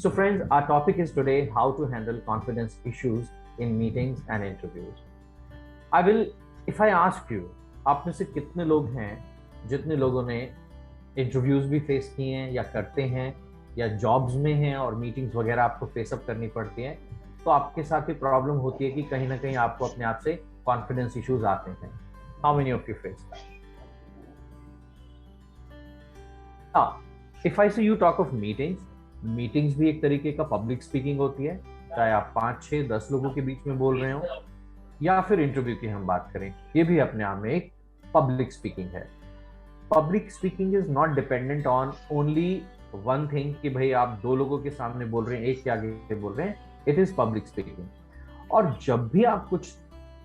So, friends, our topic is today how to handle confidence issues in meetings and interviews. I will, if I ask you, आप में से कितने लोग हैं जितने लोगों ने इंटरव्यूज भी फेस किए हैं या करते हैं या जॉब्स में हैं और मीटिंग्स वगैरह आपको फेस अप करनी पड़ती हैं, तो आपके साथ भी प्रॉब्लम होती है कि कहीं ना कहीं आपको अपने आप से कॉन्फिडेंस इश्यूज आते हैं. How many of you face that? If I say you talk of meetings, meetings भी एक तरीके का पब्लिक स्पीकिंग होती है, चाहे आप 5 6 10 लोगों के बीच में बोल रहे हो या फिर इंटरव्यू की हम बात करें, ये भी अपने आप में एक पब्लिक स्पीकिंग है. Public speaking is not dependent on only one thing कि भाई आप 2 लोगों के सामने बोल रहे हैं, एक के आगे बोल रहे हैं. It is public speaking. और जब भी आप कुछ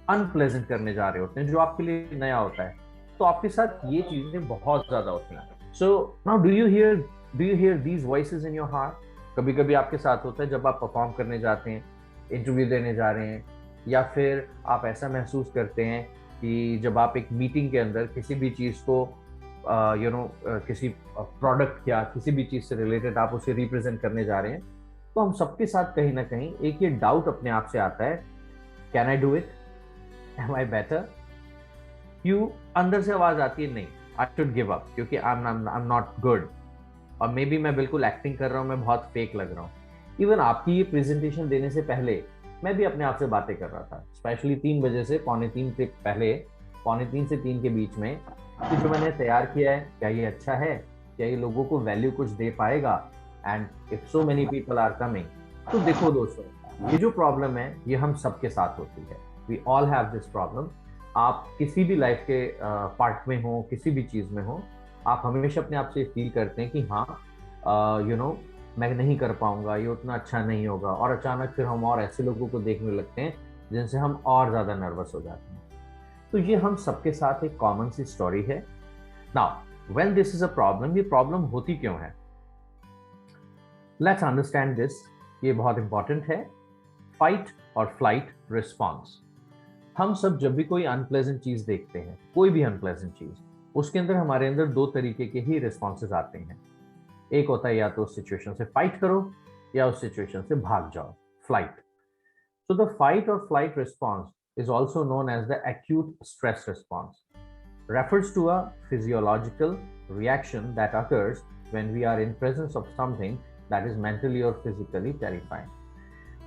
अनप्लेजेंट करने जा रहे होते हैं जो आपके लिए नया होता है, तो आपके साथ ये चीजें बहुत ज्यादा होती हैं. So now do you here these voices in your heart? कभी कभी आपके साथ होता है जब आप परफॉर्म करने जाते हैं, इंटरव्यू देने जा रहे हैं, या फिर आप ऐसा महसूस करते हैं कि जब आप एक मीटिंग के अंदर किसी भी चीज़ को किसी प्रोडक्ट या किसी भी चीज़ से रिलेटेड आप उसे रिप्रेजेंट करने जा रहे हैं, तो हम सबके साथ कहीं ना कहीं एक ये डाउट अपने आप से आता है, can I do it, am I better. You अंदर से आवाज आती है, नहीं, आई शुड गिव अप क्योंकि आई एम नॉट गुड, और मे बी मैं बिल्कुल एक्टिंग कर रहा हूँ, मैं बहुत फेक लग रहा हूँ. इवन आपकी ये प्रेजेंटेशन देने से पहले मैं भी अपने आप से बातें कर रहा था, स्पेशली 3 बजे से 2:45 से पहले, 2:45 से 3 के बीच में, कि जो मैंने तैयार किया है क्या ये अच्छा है, क्या ये लोगों को वैल्यू कुछ दे पाएगा, and if so many people are coming. तो देखो दोस्तों, ये जो प्रॉब्लम है ये हम सबके साथ होती है. We all have this problem. आप किसी भी लाइफ के पार्ट में हो, किसी भी चीज में हो, आप हमेशा अपने आप से फील करते हैं कि हाँ मैं नहीं कर पाऊंगा, ये उतना अच्छा नहीं होगा, और अचानक फिर हम और ऐसे लोगों को देखने लगते हैं जिनसे हम और ज्यादा नर्वस हो जाते हैं. तो ये हम सबके साथ एक कॉमन सी स्टोरी है. Now when this is a problem, ये प्रॉब्लम होती क्यों है? Let's understand this. ये बहुत इंपॉर्टेंट है. फाइट और फ्लाइट रिस्पॉन्स. हम सब जब भी कोई अनप्लेजेंट चीज देखते हैं, कोई भी अनप्लेजेंट चीज, उसके अंदर हमारे अंदर 2 तरीके के ही रिस्पॉन्सेज आते हैं. एक होता है या तो उस सिचुएशन से फाइट करो या उस सिचुएशन से भाग जाओ, फ्लाइट. सो द फाइट और flight response is also known as the acute stress response. Refers to a physiological reaction that occurs when we are in presence of something that is mentally or physically terrifying.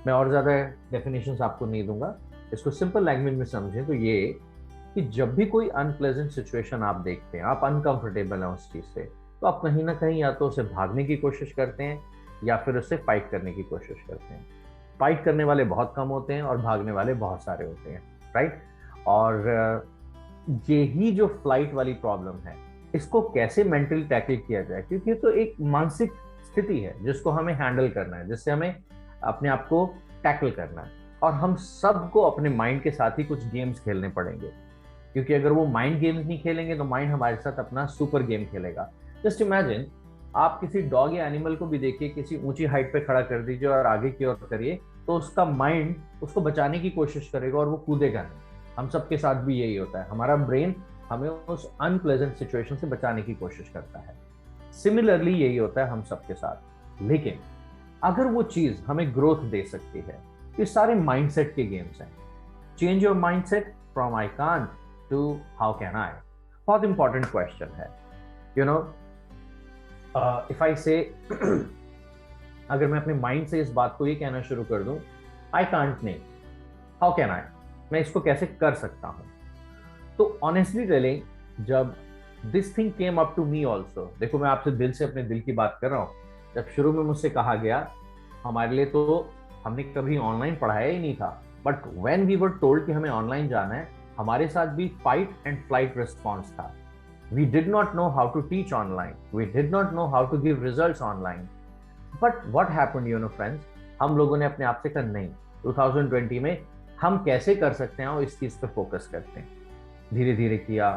मैं और ज़्यादा definitions आपको नहीं दूंगा, इसको simple language में समझें तो ये कि जब भी कोई unpleasant situation आप देखते हैं, आप uncomfortable हैं उस चीज़ से, तो आप कहीं ना कहीं या तो उसे भागने की कोशिश करते हैं या फिर उससे फाइट करने की कोशिश करते हैं. फाइट करने वाले बहुत कम होते हैं और भागने वाले बहुत सारे होते हैं, राइट? और यही जो फ्लाइट वाली प्रॉब्लम है, इसको कैसे मेंटली टैकल किया जाए, क्योंकि तो एक मानसिक स्थिति है जिसको हमें हैंडल करना है, जिससे हमें अपने आप को टैकल करना है. और हम सबको अपने माइंड के साथ ही कुछ गेम्स खेलने पड़ेंगे, क्योंकि अगर वो माइंड गेम्स नहीं खेलेंगे तो माइंड हमारे साथ अपना सुपर गेम खेलेगा. जस्ट इमेजिन, आप किसी डॉग या एनिमल को भी देखिए, किसी ऊंची हाइट पे खड़ा कर दीजिए और आगे की ओर करिए, तो उसका माइंड उसको बचाने की कोशिश करेगा और वो कूदेगा नहीं. हम सबके साथ भी यही होता है, हमारा ब्रेन हमें उस अनप्लेजेंट सिचुएशन से बचाने की कोशिश करता है. सिमिलरली यही होता है हम सबके साथ. लेकिन अगर वो चीज हमें ग्रोथ दे सकती है, ये सारे माइंडसेट के गेम्स हैं. Change your mindset from I can't to how can I. बहुत इंपॉर्टेंट क्वेश्चन है. You know, if I say अगर मैं अपने माइंड से इस बात को ये कहना शुरू कर दूं, आई कांट नहीं, हाउ कैन आई, मैं इसको कैसे कर सकता हूं. तो ऑनेस्टली टेलिंग, जब this thing came up to me also, देखो मैं आपसे दिल से अपने दिल की बात कर रहा हूं, जब शुरू में मुझसे कहा गया, हमारे लिए तो हमने कभी ऑनलाइन पढ़ाया ही नहीं था, but when we were told कि हमें ऑनलाइन जाना है, हमारे साथ भी फाइट एंड फ्लाइट रिस्पॉन्स था. We did not know how to teach online. We did not know how to give results online. But what happened, friends? हम लोगों ने अपने आप से कहा नहीं, 2020 में हम कैसे कर सकते हैं और इस चीज पे फोकस करते हैं. धीरे धीरे किया.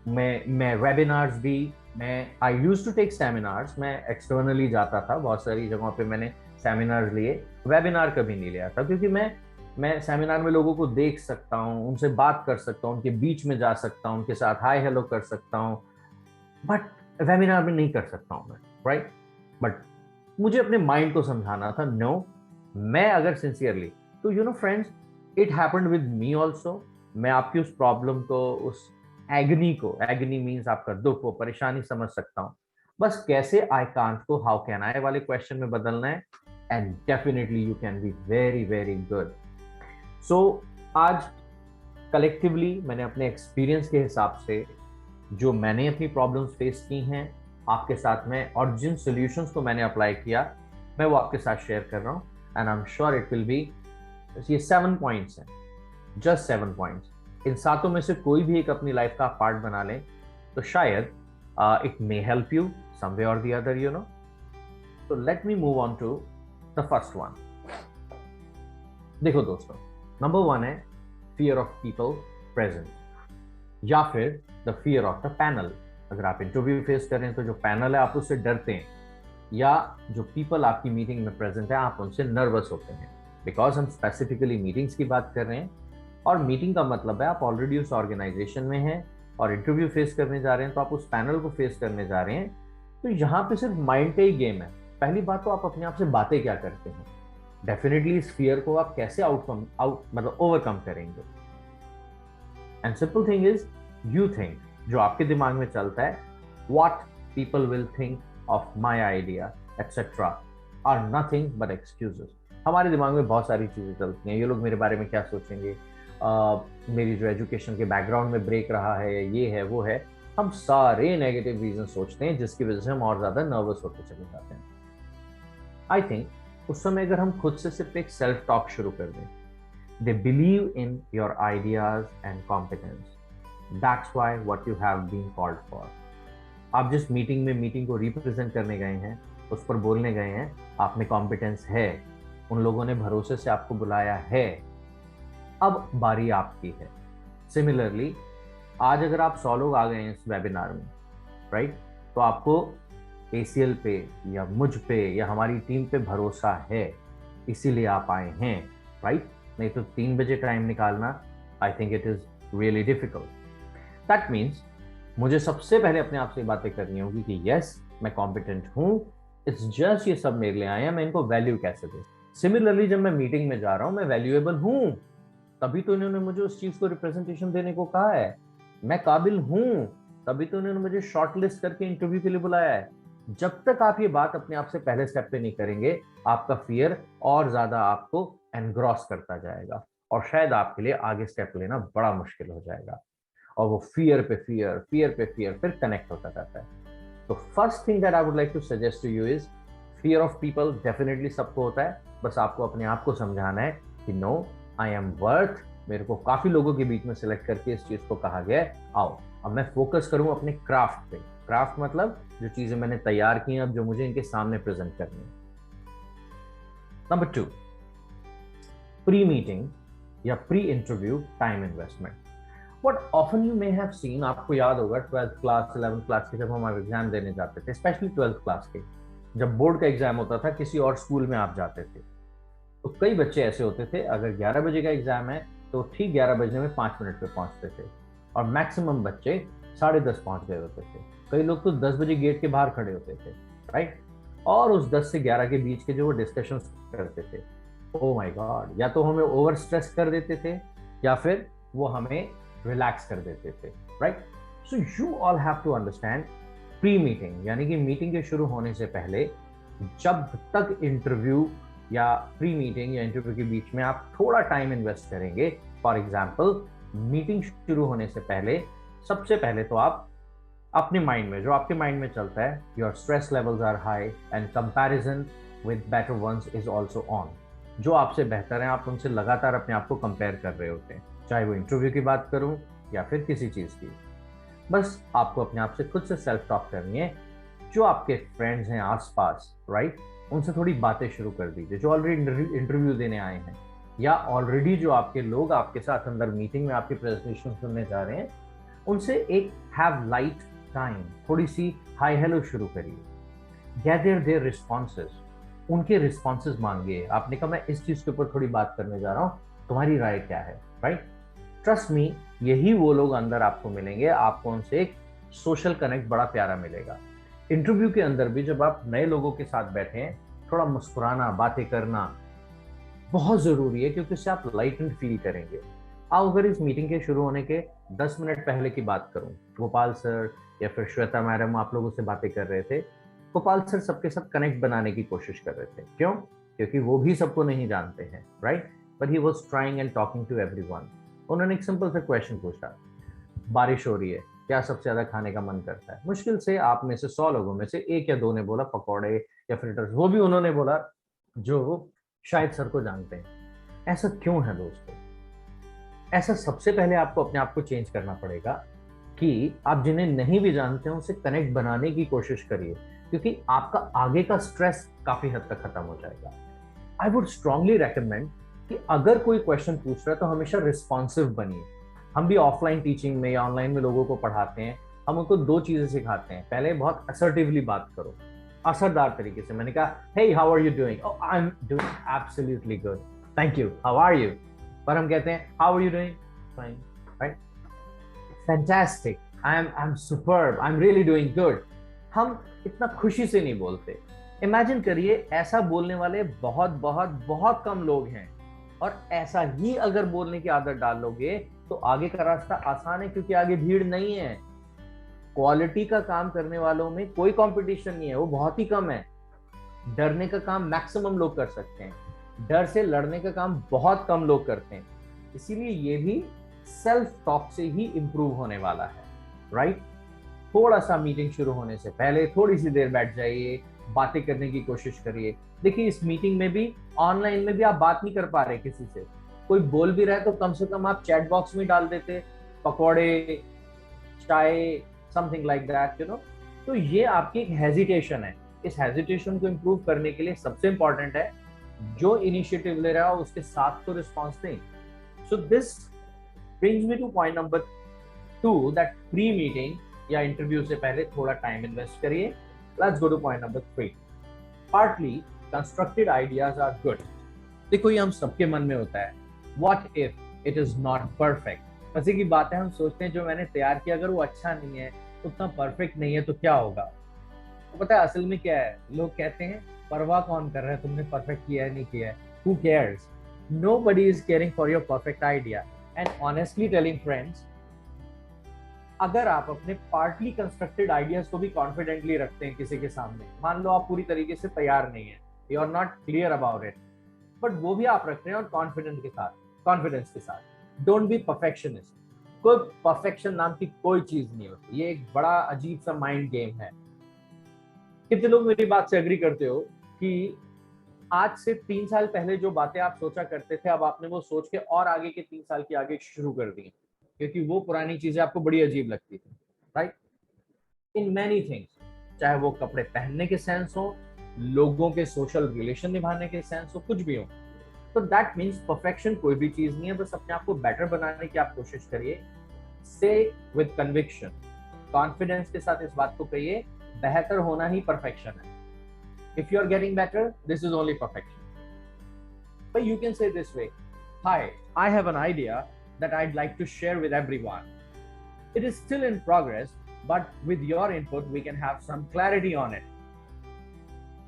मैं वेबिनार्स भी, मैं I used to take seminars, मैं एक्सटर्नली जाता था, बहुत सारी जगहों पे मैंने सेमिनार्स लिए. वेबिनार कभी नहीं लिया था, क्योंकि मैं सेमिनार में लोगों को देख सकता हूँ, उनसे बात कर सकता हूँ, उनके बीच में जा सकता हूँ, उनके साथ हाय हेलो कर सकता हूँ, बट वेबिनार में नहीं कर सकता हूँ मैं, राइट? बट मुझे अपने माइंड को समझाना था नो, मैं अगर सिंसियरली, तो you know friends, it happened with me also. मैं आपकी उस प्रॉब्लम को, उस एग्नी को, एग्नी मीन्स आपका दुख, वो परेशानी समझ सकता हूँ। बस कैसे आई कांट को हाउ कैन आई वाले क्वेश्चन में बदलना है, and definitely you can be very very good. So आज कलेक्टिवली मैंने अपने एक्सपीरियंस के हिसाब से जो मैंने अपनी प्रॉब्लम्स फेस की हैं आपके साथ में, और जिन सॉल्यूशंस को मैंने अप्लाई किया, मैं वो आपके साथ शेयर कर रहा हूँ। And I am sure it will be, ये 7 पॉइंट्स हैं, जस्ट 7 पॉइंट्स। इन 7 में से कोई भी एक अपनी लाइफ का पार्ट बना लें तो शायद it may help you some way और द अदर, यू नो। तो let me move on to the first one. देखो दोस्तों, नंबर 1 है फियर ऑफ पीपल प्रेजेंट, या फिर the fear of the panel. अगर आप इंटरव्यू फेस कर रहे हैं तो जो पैनल है आप उससे डरते हैं, या जो पीपल आपकी मीटिंग में प्रेजेंट है आप उनसे नर्वस होते हैं। बिकॉज हम स्पेसिफिकली मीटिंग्स की बात कर रहे हैं, और मीटिंग का मतलब है आप ऑलरेडी उस ऑर्गेनाइजेशन में हैं और इंटरव्यू फेस करने जा रहे हैं, तो आप उस पैनल को फेस करने जा रहे हैं। तो यहाँ पे सिर्फ माइंड का ही गेम है। पहली बात तो आप अपने आप से बातें क्या करते हैं, डेफिनेटली इस फियर को आप कैसे मतलब ओवरकम करेंगे। And simple thing is, you think, जो आपके दिमाग में चलता है, what people will think of my idea etcetera are nothing but excuses. हमारे दिमाग में बहुत सारी चीजें चलती हैं, ये लोग मेरे बारे में क्या सोचेंगे, मेरी जो एजुकेशन के बैकग्राउंड में ब्रेक रहा है, ये है वो है। हम सारे नेगेटिव रीजन सोचते हैं जिसकी वजह से हम और ज्यादा नर्वस होते चले जाते हैं। आई थिंक उस समय अगर हम खुद से सिर्फ एक सेल्फ टॉक शुरू कर दें, they believe in your ideas and competence, that's why what you have been called for. आप जिस मीटिंग में मीटिंग को रिप्रेजेंट करने गए हैं, उस पर बोलने गए हैं, आप में कॉम्पिटेंस है, उन लोगों ने भरोसे से आपको बुलाया है, अब बारी आपकी है। सिमिलरली आज अगर आप 100 लोग आ गए हैं इस वेबिनार में, राइट, तो आपको ACL पे या मुझ पे या हमारी टीम पे भरोसा है, इसीलिए आप आए हैं, राइट। नहीं तो 3 बजे टाइम निकालना, I think it is really difficult. That means मुझे सबसे पहले अपने आप से बातें करनी होगी कि यस, मैं कॉम्पिटेंट हूँ, इट्स जस्ट ये सब मेरे लिए आए हैं, मैं इनको वैल्यू कैसे दूं। सिमिलरली जब मैं मीटिंग में जा रहा हूँ, मैं वैल्यूएबल हूँ, तभी तो इन्होंने मुझे उस चीज को रिप्रेजेंटेशन देने को कहा है। मैं काबिल हूँ, तभी तो इन्होंने मुझे शॉर्टलिस्ट करके इंटरव्यू के लिए बुलाया है। जब तक आप ये बात अपने आप से पहले स्टेप पे नहीं करेंगे, आपका फियर और ज्यादा आपको एनग्रॉस करता जाएगा, और शायद आपके लिए आगे स्टेप लेना बड़ा मुश्किल हो जाएगा, और वो फियर पे फियर, फियर पे फियर फिर कनेक्ट होता जाता है। तो first thing that I would like to suggest to you is, fear of people definitely सबको होता है, बस आपको अपने आप को समझाना है कि नो, आई एम वर्थ, मेरे को काफी लोगों के बीच में सिलेक्ट करके इस चीज को कहा गया है, आओ अब मैं फोकस करूं अपने क्राफ्ट पे। क्राफ्ट मतलब जो चीजें मैंने तैयार की हैं, अब जो मुझे इनके सामने प्रेजेंट करनी है। नंबर 2, प्री मीटिंग या pre interview time investment. What often you may have seen, आपको याद होगा 12th क्लास 11th क्लास के जब हम एग्जाम देने जाते थे, स्पेशली 12th क्लास के, जब बोर्ड का एग्जाम होता था, किसी और स्कूल में आप जाते थे, तो कई बच्चे ऐसे होते थे, अगर 11 बजे का एग्जाम है तो ठीक 11 बजने में 5 मिनट पे पहुंचते थे, और मैक्सिमम बच्चे 10:30 पहुंच गए होते थे। कई लोग तो 10 बजे गेट के बाहर खड़े होते थे, राइट, और उस 10 से 11 के बीच के जो वो डिस्कशन करते थे, ओ माय गॉड, या तो हमें ओवर स्ट्रेस कर देते थे या फिर वो हमें रिलैक्स कर देते थे, right. So you all have to understand, pre meeting यानी कि मीटिंग के शुरू होने से पहले, जब तक इंटरव्यू या प्री मीटिंग या इंटरव्यू के बीच में आप थोड़ा टाइम इन्वेस्ट करेंगे, फॉर एग्जांपल मीटिंग शुरू होने से पहले, सबसे पहले तो आप अपने माइंड में, जो आपके माइंड में चलता है, your stress levels are high and comparison with better ones is also on. जो आपसे बेहतर हैं, आप उनसे लगातार अपने आप को कंपेयर कर रहे होते हैं, चाहे वो इंटरव्यू की बात करूं या फिर किसी चीज की। बस आपको अपने आप से खुद से सेल्फ टॉक करनी है। जो आपके फ्रेंड्स हैं आसपास, राइट, उनसे थोड़ी बातें शुरू कर दीजिए, जो ऑलरेडी इंटरव्यू देने आए हैं, या ऑलरेडी जो आपके लोग आपके साथ अंदर मीटिंग में आपकी प्रेजेंटेशन सुनने जा रहे हैं, उनसे एक हैव लाइट टाइम, थोड़ी सी हाई हेलो शुरू करिए। गैदर देयर रिस्पॉन्सेज, उनके रिस्पॉन्सेज मांगिए। आपने कहा मैं इस चीज के ऊपर थोड़ी बात करने जा रहा हूँ, तुम्हारी राय क्या है, राइट। ट्रस्ट मी, यही वो लोग अंदर आपको मिलेंगे, आपको उनसे एक सोशल कनेक्ट बड़ा प्यारा मिलेगा। इंटरव्यू के अंदर भी जब आप नए लोगों के साथ बैठे हैं, थोड़ा मुस्कुराना, बातें करना बहुत जरूरी है, क्योंकि उससे आप लाइटेंड फील करेंगे। आओ अगर इस मीटिंग के शुरू होने के 10 मिनट पहले की बात करूं, गोपाल सर या फिर श्वेता मैडम आप लोगों से बातें कर रहे थे। गोपाल सर सबके साथ कनेक्ट बनाने की कोशिश कर रहे थे। क्यों? क्योंकि वो भी सबको नहीं जानते हैं, right? But he was trying and talking to everyone. उन्होंने एक सिंपल सा क्वेश्चन पूछा, बारिश हो रही है, क्या सबसे ज्यादा खाने का मन करता है? मुश्किल से आप में से 100 लोगों में से एक या दो ने बोला पकौड़े या फ्रिटर्स, वो भी उन्होंने बोला जो शायद सर को जानते हैं। ऐसा क्यों है दोस्तों? ऐसा सबसे पहले आपको अपने आप को चेंज करना पड़ेगा कि आप जिन्हें नहीं भी जानते हो उनसे कनेक्ट बनाने की कोशिश करिए, क्योंकि आपका आगे का स्ट्रेस काफी हद तक खत्म हो जाएगा। आई वुड स्ट्रांगली रेकमेंड कि अगर कोई क्वेश्चन पूछ रहा है तो हमेशा रिस्पॉन्सिव बनिए। हम भी ऑफलाइन टीचिंग में या ऑनलाइन में लोगों को पढ़ाते हैं, हम उनको दो चीजें सिखाते हैं। पहले बहुत असर्टिवली बात करो, असरदार तरीके से। मैंने कहा hey how are you doing? Oh I am doing absolutely good, thank you, how are you? पर हम कहते हैं how are you doing? Fine, right, fantastic, I am superb, I am really doing good. हम इतना खुशी से नहीं बोलते। इमेजिन करिए ऐसा बोलने वाले बहुत बहुत बहुत कम लोग हैं, और ऐसा ही अगर बोलने की आदत डाल लोगे तो आगे का रास्ता आसान है, क्योंकि आगे भीड़ नहीं है। क्वालिटी का काम करने वालों में कोई कंपटीशन नहीं है, वो बहुत ही कम है। डरने का काम मैक्सिमम लोग कर सकते हैं, डर से लड़ने का काम बहुत कम लोग करते हैं। इसीलिए ये भी सेल्फ टॉक से ही इंप्रूव होने वाला है, राइट? थोड़ा सा मीटिंग शुरू होने से पहले थोड़ी सी देर बैठ जाइए, बातें करने की कोशिश करिए। देखिए इस मीटिंग में भी, ऑनलाइन में भी आप बात नहीं कर पा रहे किसी से, कोई बोल भी रहा है तो कम से कम आप चैट बॉक्स में डाल देते पकौड़े, चाय, something like that, you know. तो ये आपकी एक हेजिटेशन है। इस हेजिटेशन को इंप्रूव करने के लिए सबसे इंपॉर्टेंट है जो इनिशिएटिव ले रहा हो उसके साथ तो रिस्पॉन्स दें। So this brings me to point number 2, that pre meeting या इंटरव्यू से पहले थोड़ा टाइम इन्वेस्ट करिए। Let's go to point number 3, partly constructed ideas are good. देखो ये हम सबके मन में होता है, what if it is not perfect. फंसी की बात है, हम सोचते हैं जो मैंने तैयार किया अगर वो अच्छा नहीं है, उतना परफेक्ट नहीं है तो क्या होगा। तो पता है असल में क्या है, लोग कहते हैं परवाह कौन कर रहा है तुमने परफेक्ट किया है नहीं किया है, who cares? Nobody is caring for your perfect idea. And honestly telling friends, अगर आप अपने पार्टली कंस्ट्रक्टेड आइडियाज को भी कॉन्फिडेंटली रखते हैं किसी के सामने, मान लो आप पूरी तरीके से तैयार नहीं है, you are not clear about it, but वो भी आप रख रहे हैं और कॉन्फिडेंस के साथ, डोंट बी परफेक्शनिस्ट। कोई परफेक्शन नाम की कोई चीज नहीं होती, ये एक बड़ा अजीब सा माइंड गेम है। कितने लोग मेरी बात से एग्री करते हो कि आज से 3 साल पहले जो बातें आप सोचा करते थे, अब आपने वो सोच के और आगे के 3 साल की आगे शुरू कर दी, क्योंकि वो पुरानी चीजें आपको बड़ी अजीब लगती थी, राइट? इन मैनी थिंग्स, चाहे वो कपड़े पहनने के सेंस हो, लोगों के सोशल रिलेशन निभाने के सेंस हो, कुछ भी हो। तो दैट मीन्स परफेक्शन कोई भी चीज नहीं है, बस अपने आप को बेटर बनाने की आप कोशिश करिए। से विद कन्विक्शन, कॉन्फिडेंस के साथ इस बात को कहिए, बेहतर होना ही परफेक्शन है। If you are getting better, this is only perfection. But you can say this way, hi, I have an idea that I'd like to share with everyone. It is still in progress, but with your input, we can have some clarity on it.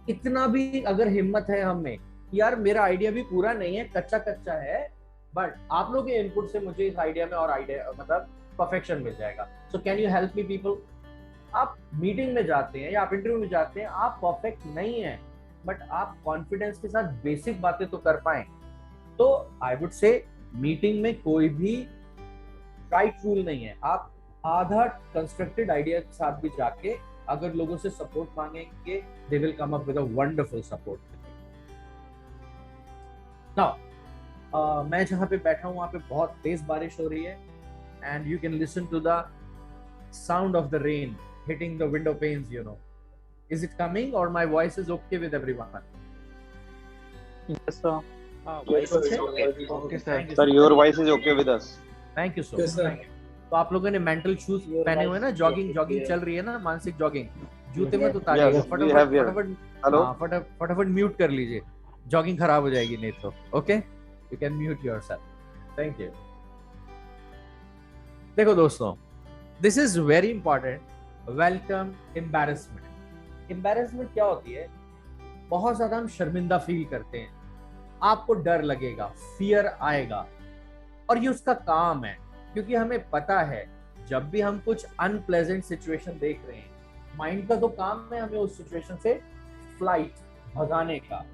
इतना भी अगर हिम्मत है हम में, यार मेरा idea भी पूरा नहीं है, कच्चा कच्चा है, बट आप लोग के इनपुट से मुझे इस आइडिया में और आइडिया मतलब परफेक्शन मिल जाएगा। So can you help me people? आप मीटिंग में जाते हैं या आप इंटरव्यू में जाते हैं, आप परफेक्ट नहीं हैं, बट आप कॉन्फिडेंस के साथ बेसिक बातें तो कर पाए। तो आई वुड से मीटिंग में कोई भी राइट रूल नहीं है। आप आधा कंस्ट्रक्टेड आइडिया के साथ भी जाके अगर लोगों से सपोर्ट मांगेंगे, they will come up with a wonderful support. Now मैं जहाँ पे बैठा हूँ वहाँ पे बहुत तेज बारिश हो रही है, and you can listen to the sound of the rain hitting the window panes, you know. Is it coming or my voice is okay with everyone? Yes, sir. Yes, sir. Okay, sir. Sir, your voice is okay with us. Thank you so Yes, much. sir. तो आप लोगों ने mental shoes पहने हुए ना, jogging चल रही है ना, मानसिक जॉगिंग, जूते में तो उतारिएगा Yes, we have here. Hello. फटाफट म्यूट कर लीजिए, जॉगिंग खराब हो जाएगी नहीं तो। Okay, you can mute yourself, thank you. देखो दोस्तों, this is very important, welcome embarrassment. Embarrassment क्या होती है? बहुत ज्यादा हम शर्मिंदा फील करते हैं, आपको डर लगेगा, फियर आएगा, और ये उसका काम है, क्योंकि हमें पता है जब भी हम कुछ अनप्लेजेंट सिचुएशन देख रहे हैं, माइंड का तो काम है हमें उस सिचुएशन से फ्लाइट, भगाने का,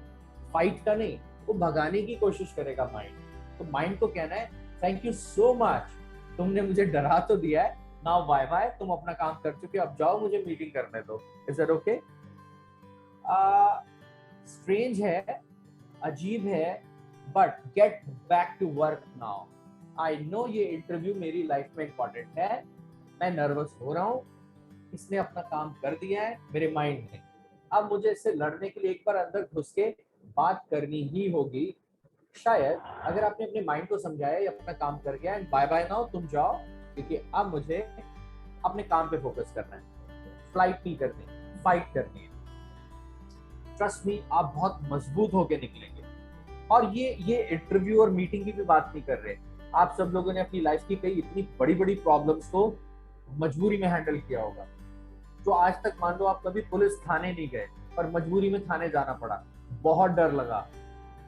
फाइट का नहीं, वो भगाने की कोशिश करेगा माइंड। तो माइंड को कहना है थैंक यू सो मच, तुमने मुझे डरा तो दिया है, नाउ बाय बाय, तुम अपना काम कर चुके हो, अब जाओ, मुझे मीटिंग करने दो। Is that okay? स्ट्रेंज है, अजीब है, but get back to work now. I know ये इंटरव्यू मेरी लाइफ में इंपॉर्टेंट है, मैं नर्वस हो रहा हूँ, इसने अपना काम कर दिया है मेरे माइंड ने, अब मुझे इससे लड़ने के लिए एक बार अंदर घुस के बात करनी ही होगी। शायद अगर आपने अपने माइंड को समझाया ये अपना काम कर गया एंड बाय बाय नाउ, तुम जाओ, क्योंकि अब मुझे अपने काम पे फोकस करना है, फ्लाइट नहीं करनी, फाइट करनी है। ट्रस्ट मी, आप बहुत मजबूत होके निकलेंगे। और ये इंटरव्यू और मीटिंग की भी बात नहीं कर रहे, आप सब लोगों ने अपनी लाइफ की कई इतनी बड़ी बड़ी प्रॉब्लम्स को मजबूरी में हैंडल किया होगा, जो आज तक मान लो आप कभी पुलिस थाने नहीं गए पर मजबूरी में थाने जाना पड़ा, बहुत डर लगा,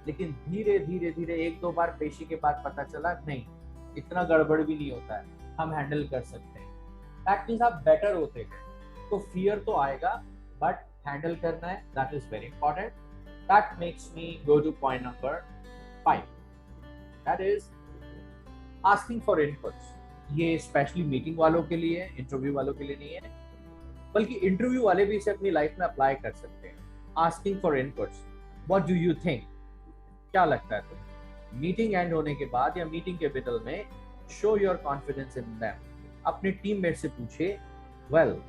लेकिन धीरे धीरे धीरे एक दो बार पेशी के बाद पता चला नहीं, इतना गड़बड़ भी नहीं होता है, हम हैंडल कर सकते हैं। दैट मींस आप बेटर होते हैं। तो फियर तो आएगा, बट हैंडल करना है, that is very important. That makes me go to point number 5, that is asking for inputs. ये स्पेशली मीटिंग वालों के लिए, इंटरव्यू वालों के लिए नहीं है, बल्कि इंटरव्यू वाले भी इसे अपनी लाइफ में अप्लाई कर सकते हैं। Asking for inputs, what do you think, क्या लगता है तुम्हें? मीटिंग एंड होने के बाद या मीटिंग के मिडल में show your confidence in them. अपने टीममेट से पूछे, well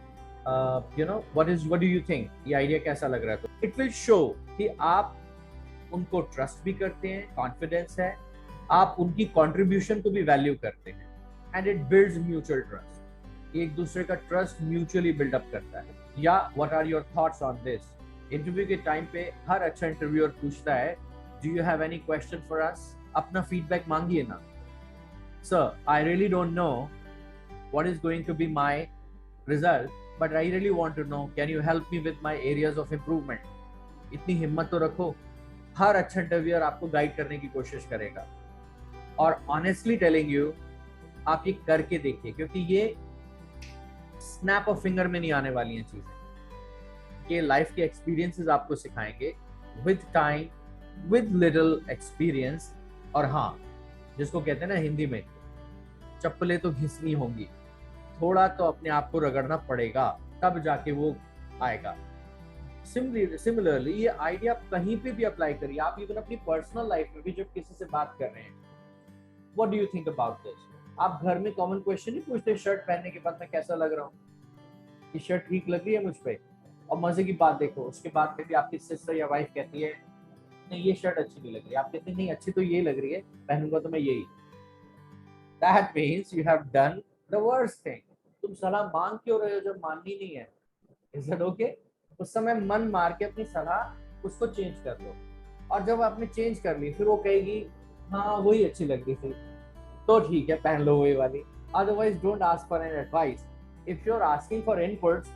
you know what do you think, ये आइडिया कैसा लग रहा है? तो इट विल शो कि आप उनको ट्रस्ट भी करते हैं, कॉन्फिडेंस है, आप उनकी कंट्रीब्यूशन को भी वैल्यू करते हैं, and it builds mutual trust. एक दूसरे का ट्रस्ट म्यूचुअली बिल्डअप करता है। या what are your thoughts on this? Interview के टाइम पे हर अच्छा इंटरव्यूअर पूछता है, do you have any question for us? अपना फीडबैक मांगिए ना। Sir, I really don't know what is going to be my result, but I really want to know, can you help me with my areas of improvement? इतनी हिम्मत तो रखो। हर अच्छा interviewer आपको guide करने की कोशिश करेगा, और ऑनेस्टली टेलिंग यू, आप ये करके देखिए, क्योंकि ये स्नैप ऑफ फिंगर में नहीं आने वाली हैं चीजें। ये लाइफ के एक्सपीरियंसेस आपको सिखाएंगे with time, with little experience. और हाँ, जिसको कहते हैं ना हिंदी में, चप्पलें तो घिसनी होंगी, थोड़ा तो अपने आप को रगड़ना पड़ेगा, तब जाके वो आएगा। सिमिलरली ये आइडिया कहीं पे भी अप्लाई करिए, आप इवन अपनी पर्सनल लाइफ में भी जब किसी से बात कर रहे हैं, what do you think about this? आप घर में कॉमन क्वेश्चन नहीं पूछते शर्ट पहनने के बाद मैं कैसा लग रहा हूँ, ये शर्ट ठीक लग रही है मुझ पे? और मजे की बात देखो, उसके बाद कभी आपकी सिस्टर या वाइफ कहती है नहीं ये शर्ट अच्छी नहीं लग रही, आप कहते हैं नहीं अच्छी तो ये लग रही है, पहनूंगा तो मैं यही। That means you have done the worst thing. तुम सलाह मांग क्यों रहे हो जब माननी नहीं है? Is that okay? उस समय मन मार के अपनी सलाह उसको चेंज कर लो, और जब आपने चेंज कर ली फिर वो कहेगी हाँ वही अच्छी लग रही थी, तो ठीक है पहन लो वही वाली। Otherwise don't ask for an advice. If you are asking for inputs,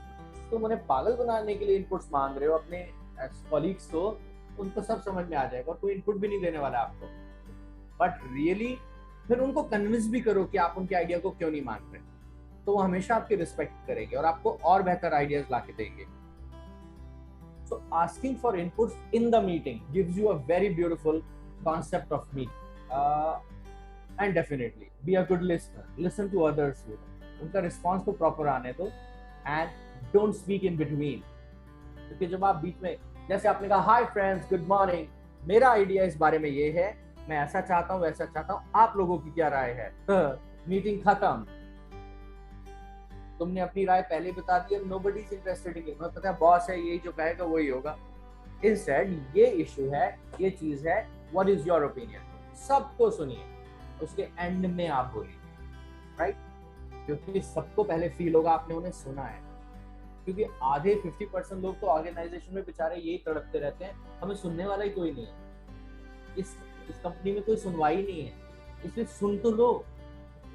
तुम उन्हें पागल बनाने के लिए इनपुट्स मांग रहे हो अपने कॉलीग्स को, उनको सब समझ में आ जाएगा, कोई इनपुट भी नहीं देने वाला आपको। बट रियली फिर उनको कन्विंस भी करो कि आप उनके आइडिया को क्यों नहीं मान रहे, तो वो हमेशा आपकी रिस्पेक्ट करेंगे और आपको और बेहतर आइडियाज ला के देंगे। So asking for inputs in the meeting gives you a very beautiful concept of meeting. And definitely be a good listener. Listen to others. उनका response को proper आने दो and don't speak in between. क्योंकि जब आप बीच में, जैसे आपने कहा हाय फ्रेंड्स गुड मॉर्निंग, मेरा आइडिया इस बारे में ये है, मैं ऐसा चाहता हूँ वैसा चाहता हूँ, आप लोगों की क्या राय है? मीटिंग खत्म। तुमने अपनी राय पहले बता दी, अब नोबडी इज इंटरेस्टेड इन, पता है बॉस है, यही जो कहेगा वही होगा। इंस्टेड ये इशू है, ये चीज है, व्हाट इज योर ओपिनियन? सबको सुनिए, उसके एंड में आप बोलिए, राइट? क्योंकि सबको पहले फील होगा आपने उन्हें सुना है। क्योंकि आधे 50% लोग तो ऑर्गेनाइजेशन में बेचारे यही तड़पते रहते हैं, हमें सुनने वाला ही कोई नहीं है, इस कंपनी में कोई सुनवाई नहीं है, इसलिए सुन तो लो।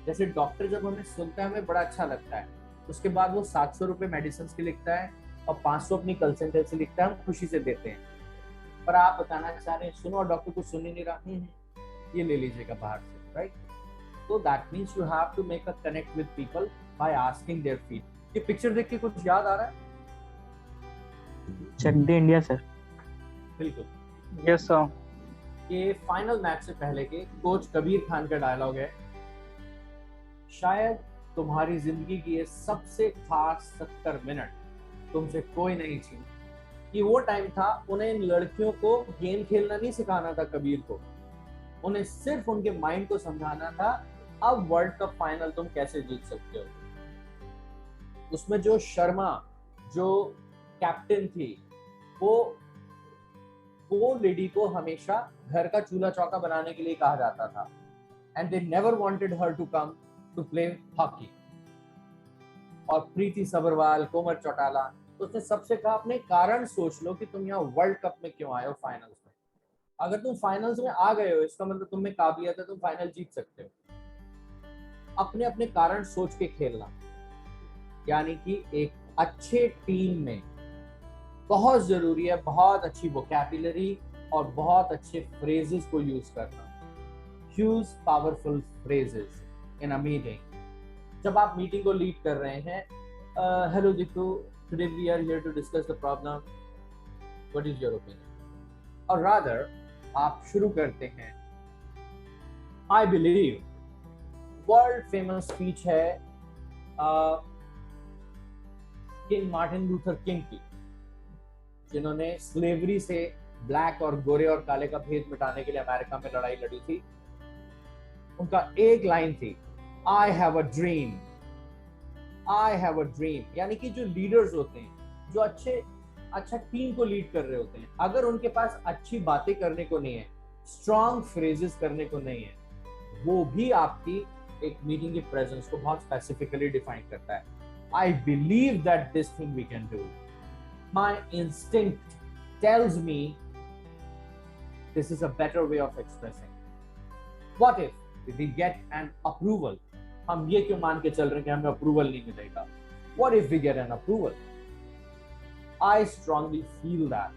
जैसे डॉक्टर जब हमें सुनता है हमें बड़ा अच्छा लगता है, उसके बाद वो 700 रुपए मेडिसिन के लिखता है और 500 अपनी कंसल्टेंसी लिखता है, हम खुशी से देते हैं। पर आप बताना चाह रहे हैं सुनो और डॉक्टर कुछ सुन ही नहीं रहा, ये ले लीजिएगा बाहर से, राइट? तो that means you have to make a connect with people by asking their feedback. ये पिक्चर देख के कुछ याद आ रहा है? चक दे इंडिया सर। बिल्कुल, यस सर। ये फाइनल मैच से पहले के कोच कबीर खान का डायलॉग है, शायद तुम्हारी जिंदगी की ये सबसे खास 70 मिनट तुमसे कोई नहीं छीन। ये वो टाइम था, उन्हें इन लड़कियों को गेम खेलना नहीं सिखाना था कबीर को, उन्हें सिर्फ उनके माइंड को समझाना था अब वर्ल्ड कप फाइनल तुम कैसे जीत सकते हो। उसमें जो शर्मा जो कैप्टन थी, वो लेडी को हमेशा घर का चूल्हा चौका बनाने के लिए कहा जाता था, and they never wanted her to come to play hockey. और प्रीति सबरवाल, कोमर चौटाला, तो उसने सबसे कहा अपने कारण सोच लो कि तुम यहाँ वर्ल्ड कप में क्यों आए हो, फाइनल्स में। अगर तुम फाइनल्स में आ गए हो इसका मतलब तुम में काबिलियत है, तुम फाइनल जीत सकते हो। अपने अपने कारण सोच के खेलना, यानी कि एक अच्छे टीम में बहुत जरूरी है बहुत अच्छी वोकैबुलरी और बहुत अच्छे फ्रेजेस को यूज करना। Use powerful phrases in a meeting. जब आप मीटिंग को लीड कर रहे हैं, hello Deepu, today we are here to discuss the problem, what is your opinion? और रादर आप शुरू करते हैं, I believe, world famous speech है किंग मार्टिन लूथर किंग की, जिन्होंने स्लेवरी से ब्लैक और गोरे और काले का भेद मिटाने के लिए अमेरिका में लड़ाई लड़ी थी। उनका एक लाइन थी, I have a dream, I have a dream. यानी कि जो लीडर्स होते हैं, जो अच्छा टीम को लीड कर रहे होते हैं, अगर उनके पास अच्छी बातें करने को नहीं है, स्ट्रॉन्ग फ्रेजेस करने को नहीं है, वो भी आपकी एक मीटिंग की प्रेजेंस को बहुत स्पेसिफिकली डिफाइन करता है। I believe that this thing we can do, my instinct tells me this is a better way of expressing. What if we get an approval? हम ये क्यों मान के चल रहे हैं कि हमें अप्रूवल नहीं मिलेगा? What if we get an approval? I strongly feel that.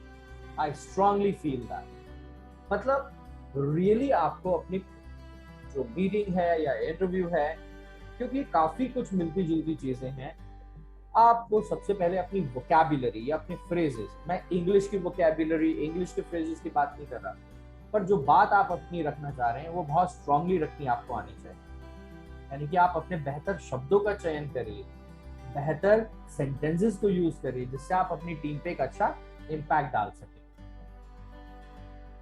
I strongly feel that. मतलब really आपको अपनी जो मीटिंग है या इंटरव्यू है, क्योंकि काफी कुछ मिलती जुलती चीजें हैं, आपको सबसे पहले अपनी वोकैबुलरी या अपने फ्रेजेस, मैं इंग्लिश की वोकैबुलरी, इंग्लिश के फ्रेजेस की बात नहीं कर रहा, पर जो बात आप अपनी रखना चाह रहे हैं वो बहुत स्ट्रांगली रखनी आपको आनी चाहिए। यानी कि आप अपने बेहतर शब्दों का चयन करिए, बेहतर सेंटेंसेस को यूज करिए, जिससे आप अपनी टीम पे एक अच्छा इम्पैक्ट डाल सकें।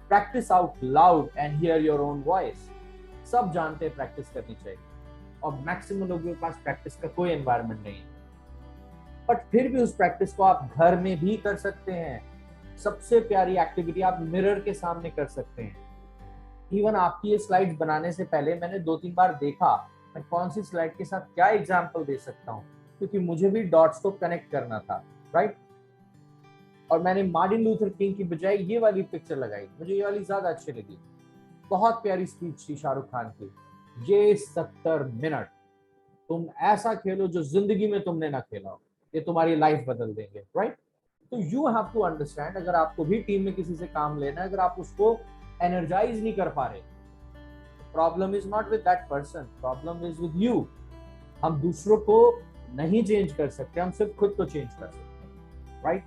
Practice out loud and here your own voice. सब जानते हैं प्रैक्टिस करनी चाहिए, और मैक्सिमम लोगों के पास प्रैक्टिस का कोई एनवायरनमेंट नहीं है, बट फिर भी उस प्रैक्टिस को आप घर में भी कर सकते हैं। सबसे प्यारी एक्टिविटी आप मिरर के सामने कर सकते हैं। इवन आपकी ये स्लाइड्स बनाने से पहले मैंने 2-3 बार देखा मैं कौन सी स्लाइड के साथ क्या एग्जांपल दे सकता हूँ, क्योंकि मुझे भी डॉट्स को कनेक्ट करना था, राइट? और मैंने मार्टिन लूथर किंग की बजाय ये वाली पिक्चर लगाई, मुझे ये वाली ज्यादा अच्छी लगी। बहुत प्यारी स्पीच थी शाहरुख खान की, ये 70 मिनट तुम ऐसा खेलो जो जिंदगी में तुमने ना खेला हो, ये तुम्हारी लाइफ बदल देंगे, राइट? तो यू हैव टू अंडरस्टैंड, अगर आपको भी टीम में किसी से काम लेना है, अगर आप उसको एनर्जाइज नहीं कर पा रहे, problem is not with that person, problem is with you. हम दूसरों को नहीं चेंज कर सकते, हम सिर्फ खुद को चेंज कर सकते हैं, right?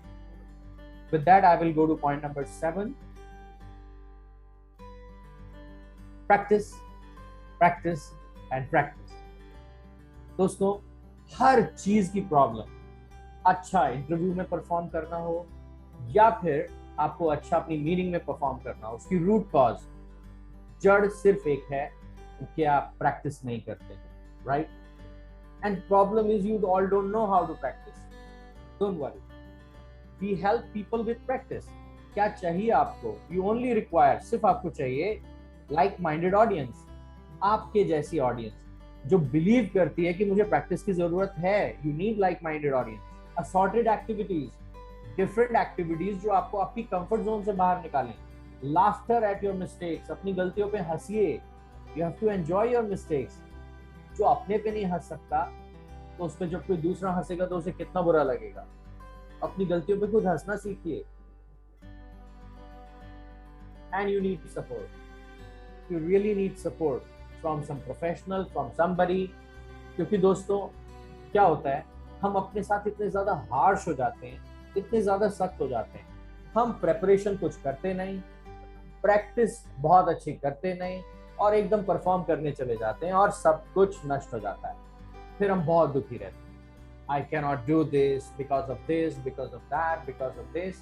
With that I will go to point number 7, practice, practice and practice. दोस्तों, हर चीज की प्रॉब्लम, अच्छा इंटरव्यू में परफॉर्म करना हो या फिर आपको अच्छा अपनी मीटिंग में परफॉर्म करना हो, उसकी रूट कॉज, जड़ सिर्फ एक है कि आप प्रैक्टिस नहीं करते, right? And problem is you all don't know how to practice. Don't worry, we help people with practice. क्या चाहिए आपको? यू ओनली रिक्वायर, सिर्फ आपको चाहिए लाइक माइंडेड ऑडियंस, आपके जैसी ऑडियंस जो बिलीव करती है कि मुझे प्रैक्टिस की जरूरत है। You need like minded audience, assorted activities, different activities जो आपको आपकी कंफर्ट जोन से बाहर निकालें। लाफ्टर एट योर मिस्टेक्स, अपनी गलतियों पे हंसिए। You have to enjoy your mistakes. जो अपने पे नहीं हंस सकता तो उस पे जब कोई दूसरा हंसेगा तो उसे कितना बुरा लगेगा। अपनी गलतियों पे खुद हंसना सीखिए। and you need support. You really need support from some professional, from somebody. क्योंकि दोस्तों क्या होता है, हम अपने साथ इतने ज्यादा हार्श हो जाते हैं, इतने ज्यादा सख्त हो जाते हैं, हम प्रेपरेशन कुछ करते नहीं, प्रैक्टिस बहुत अच्छी करते नहीं, और एकदम परफॉर्म करने चले जाते हैं और सब कुछ नष्ट हो जाता है। फिर हम बहुत दुखी रहते हैं। I can not do this because of this, because of that, because of this.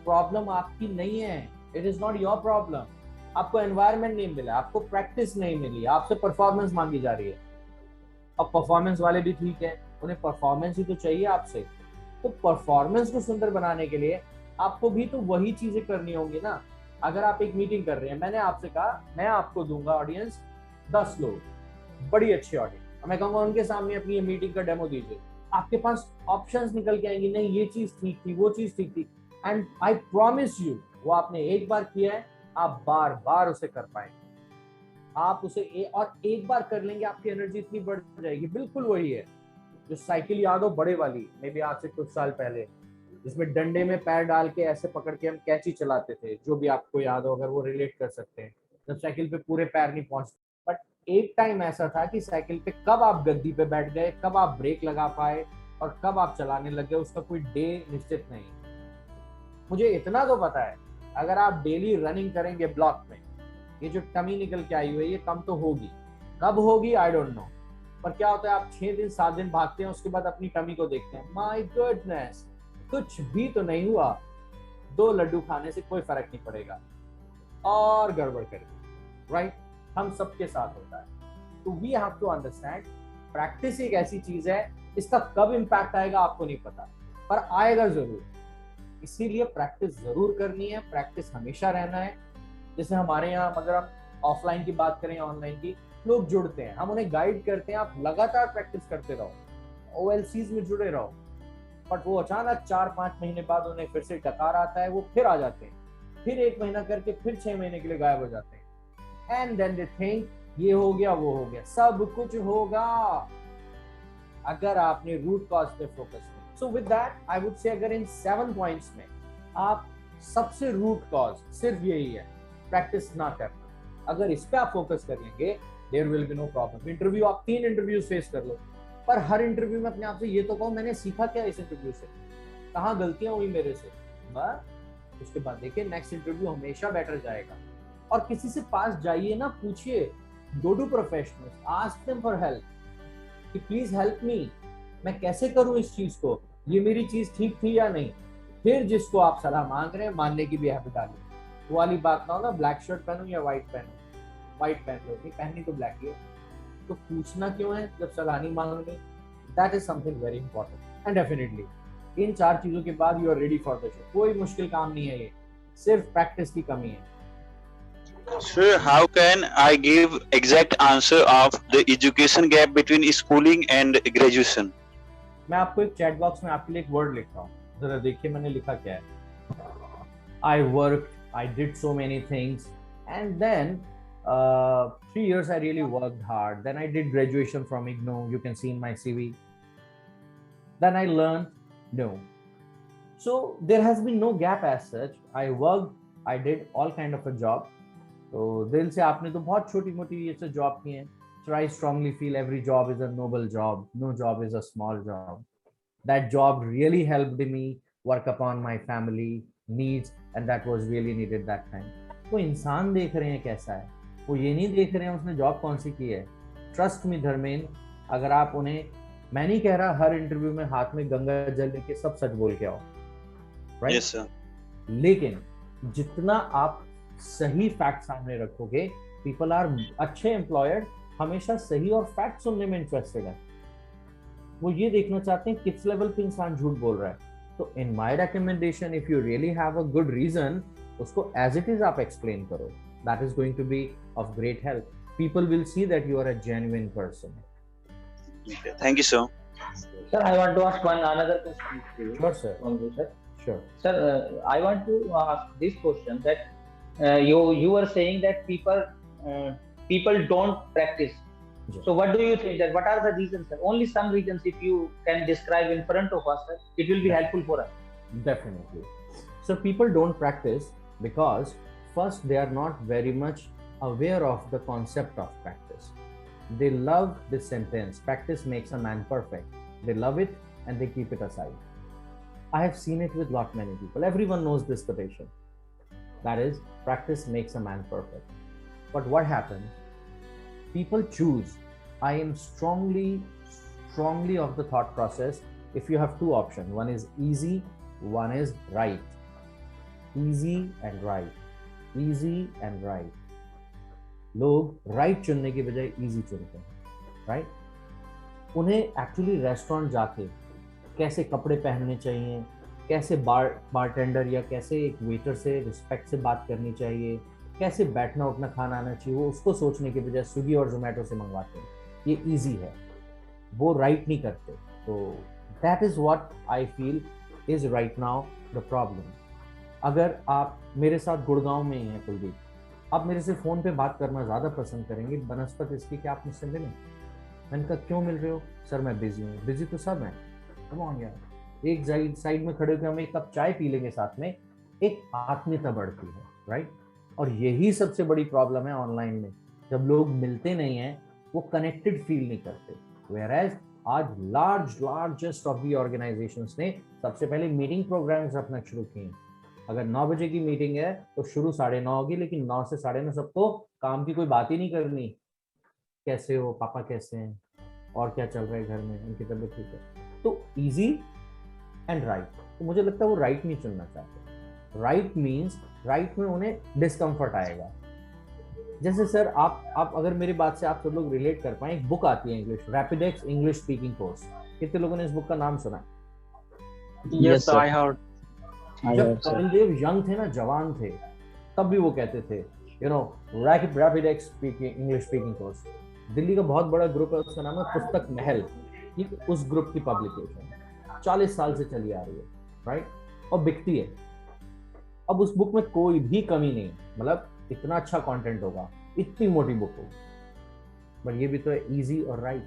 Problem आपकी नहीं है, it is not your problem. आपको एनवायरनमेंट नहीं मिला, आपको प्रैक्टिस नहीं मिली, आपसे परफॉर्मेंस मांगी जा रही है। अब परफॉर्मेंस वाले भी ठीक है, उन्हें परफॉर्मेंस ही तो चाहिए आपसे। तो परफॉर्मेंस को सुंदर बनाने के लिए आपको भी तो वही चीजें करनी होंगी ना। अगर आप एक मीटिंग कर रहे हैं, मैंने आपसे कहा मैं आपको दूंगा ऑडियंस 10 लोग, बड़ी अच्छी ऑडियंस, मैं कहूंगा उनके सामने अपनी ये मीटिंग का डेमो दीजिए। आपके पास ऑप्शंस निकल के आएंगी, नहीं ये चीज ठीक थी, वो चीज ठीक थी, एंड आई प्रॉमिस यू वो आपने एक बार किया है, आप बार बार उसे कर पाएंगे। आप उसे और एक बार कर लेंगे, आपकी एनर्जी इतनी बढ़ जाएगी। बिल्कुल वही है जो साइकिल याद हो बड़े वाली, मे बी आज से कुछ साल पहले, जिसमें डंडे में पैर डाल के ऐसे पकड़ के हम कैची चलाते थे, जो भी आपको याद हो, अगर वो रिलेट कर सकते हैं। जब साइकिल पे पूरे पैर नहीं पहुंचते, बट एक टाइम ऐसा था कि साइकिल पे कब आप गद्दी पे बैठ गए, कब आप ब्रेक लगा पाए और कब आप चलाने लग गए, उसका कोई डे निश्चित नहीं। मुझे इतना तो पता है, अगर आप डेली रनिंग करेंगे ब्लॉक में, ये जो टमी निकल के आई हुई है ये कम तो होगी। कब होगी आई डोंट नो, पर क्या होता है आप 6 दिन 7 दिन भागते हैं, उसके बाद अपनी टमी को देखते हैं, माय गुडनेस कुछ भी तो नहीं हुआ। 2 लड्डू खाने से कोई फर्क नहीं पड़ेगा और गड़बड़ करेगी, राइट? हम सबके साथ होता है। तो we have to understand practice एक ऐसी चीज है, इसका कब इम्पैक्ट आएगा आपको नहीं पता, पर आएगा जरूर। इसीलिए प्रैक्टिस जरूर करनी है, प्रैक्टिस हमेशा रहना है। जैसे हमारे यहाँ अगर हम ऑफलाइन की बात करें, ऑनलाइन की, लोग जुड़ते हैं, हम उन्हें गाइड करते हैं, आप लगातार प्रैक्टिस करते रहो, OLCs में जुड़े रहो, बट वो अचानक 4-5 महीने बाद उन्हें फिर से डकार आता है, वो फिर आ जाते हैं, फिर 1 महीना करके फिर 6 महीने के लिए गायब हो जाते हैं। एंड देन दे थिंक ये हो गया वो हो गया, सब कुछ होगा अगर आपने रूट कॉज पे फोकस किया। So with that I would say अगर इन 7 पॉइंट्स में आप सबसे रूट कॉज सिर्फ यही है, प्रैक्टिस ना करना, अगर इस पे आप फोकस कर लेंगे, there will be no problem. Interview आप 3 इंटरव्यूज फेस कर लो, पर हर इंटरव्यू में अपने आप से ये तो कहो मैंने सीखा क्या इस इंटरव्यू से, कहाँ गलतियां हुई मेरे से, बस उसके बाद देखिए नेक्स्ट इंटरव्यू हमेशा बेटर जाएगा। और किसी से पास जाइए ना, पूछिए, go to professionals, ask them for help कि प्लीज हेल्प मी, मैं कैसे करूं इस चीज को, ये मेरी चीज ठीक थी या नहीं। फिर जिसको आप सलाह मांग रहे हैं मानने की भी हैबिट डालिए। वो वाली बात ना हो ना, ब्लैक शर्ट पहनूं या व्हाइट पहनूं, व्हाइट पहन लो, नहीं पहननी तो ब्लैक ही है, तो पूछना क्यों है जब सलाह नहीं मांगनी। That is something very important. And definitely in 4 चीजों के बाद you are ready for the show. कोई मुश्किल काम नहीं है, ये सिर्फ प्रैक्टिस की कमी है। Sir, how can I give exact answer of the education gap between schooling and graduation? मैं आपको एक चैट बॉक्स में आपके लिए एक वर्ड लिख रहा हूँ, जरा देखिए मैंने लिखा क्या है। I worked, I did so many things, and then 3 years I really worked hard. Then I did graduation from IGNOU, you can see in my CV. Then I learned, no. So there has been no gap as such. I worked, I did all kind of a job. तो दिल से आपने तो बहुत छोटी मोटी ये सब जॉब की हैं। So I strongly feel every job is a noble job. No job is a small job. That job really helped me work upon my family needs, and that was really needed that time. वो इंसान देख रहे हैं कैसा है, वो ये नहीं देख रहे हैं उसने जॉब कौन सी की है। ट्रस्ट मी धर्मेंद्र, अगर आप उन्हें, मैं नहीं कह रहा हर इंटरव्यू में हाथ में गंगा जल लेके सब सच बोल के आओ, राइट? Yes, sir. लेकिन जितना आप सही फैक्ट सामने रखोगे, पीपल आर अच्छे एम्प्लॉयड हमेशा सही और फैक्ट सुनने में इंटरेस्टेड है। वो ये देखना चाहते हैं किस लेवल पे इंसान झूठ बोल रहा है। तो in my recommendation, if you really have a good reason, उसको एज इट इज आप एक्सप्लेन करो। That is going to be of great help. People will see that you are a genuine person. Thank you, sir. Sir, I want to ask another question to you. Sure, sir. Only, sir. Sure. Sir, I want to ask this question that you were saying that people don't practice. Yeah. So what do you think that what are the reasons, sir? Only some reasons if you can describe in front of us, sir, it will be helpful for us. Definitely. So people don't practice because first, they are not very much aware of the concept of practice. They love this sentence, practice makes a man perfect. They love it and they keep it aside. I have seen it with lot many people. Everyone knows this quotation. That is, practice makes a man perfect. But what happens? People choose. I am strongly of the thought process, if you have two options, one is easy, one is right. Easy and right. Easy and right. लोग right चुनने की बजाय easy चुनते हैं, right? उन्हें actually restaurant जाके कैसे कपड़े पहनने चाहिए, कैसे बारटेंडर या कैसे एक वेटर से रिस्पेक्ट से बात करनी चाहिए, कैसे बैठना उठना खाना आना चाहिए, वो उसको सोचने के बजाय स्विगी और जोमेटो से मंगवाते हैं. ये इजी है, वो राइट नहीं करते. तो that is what I feel is right now the problem. अगर आप मेरे साथ गुड़गांव में ही हैं कुलदीप, आप मेरे से फ़ोन पे बात करना ज़्यादा पसंद करेंगे बनस्पत इसकी कि आप मुझसे मिलें. मैंने कहा क्यों मिल रहे हो? सर मैं बिजी हूँ. बिजी तो सब हैं. कम ऑन यार, एक साइड में खड़े होकर हम एक कप चाय पी लेंगे साथ में, एक आत्मीयता बढ़ती है, राइट? और यही सबसे बड़ी प्रॉब्लम है ऑनलाइन में. जब लोग मिलते नहीं हैं, वो कनेक्टेड फील नहीं करते. वेयरएज आज लार्जेस्ट ऑफ दी ऑर्गेनाइजेशंस ने सबसे पहले मीटिंग प्रोग्राम्स रखना शुरू किए. अगर 9 बजे की मीटिंग है तो शुरू 9:30 होगी, लेकिन 9 से 9:30 सबको काम की कोई बात ही नहीं करनी. कैसे हो पापा, कैसे हैं, और क्या चल रहा है घर में, उनकी तबीयत ठीक है. तो इजी एंड राइट. तो मुझे लगता है वो राइट नहीं चुनना चाहते. राइट मीन्स राइट में उन्हें डिस्कम्फर्ट आएगा. जैसे सर आप अगर मेरी बात से आप सब लोग रिलेट कर पाए, एक बुक आती है English, Rapidex English speaking course. कितने लोगों ने इस बुक का नाम सुना? Yes, I heard. जब कपिल देव यंग थे ना, जवान थे, तब भी वो कहते थे you know Rapidex speaking English speaking course. Delhi का बहुत बड़ा ग्रुप है, उसका नाम है पुस्तक महल. ये उस ग्रुप की पब्लिकेशन 40 साल से चली आ रही है, राइट? और बिकती है. अब उस बुक में कोई भी कमी नहीं, मतलब इतना अच्छा कंटेंट होगा, इतनी मोटी बुक होगी, पर ये भी तो है इजी और राइट.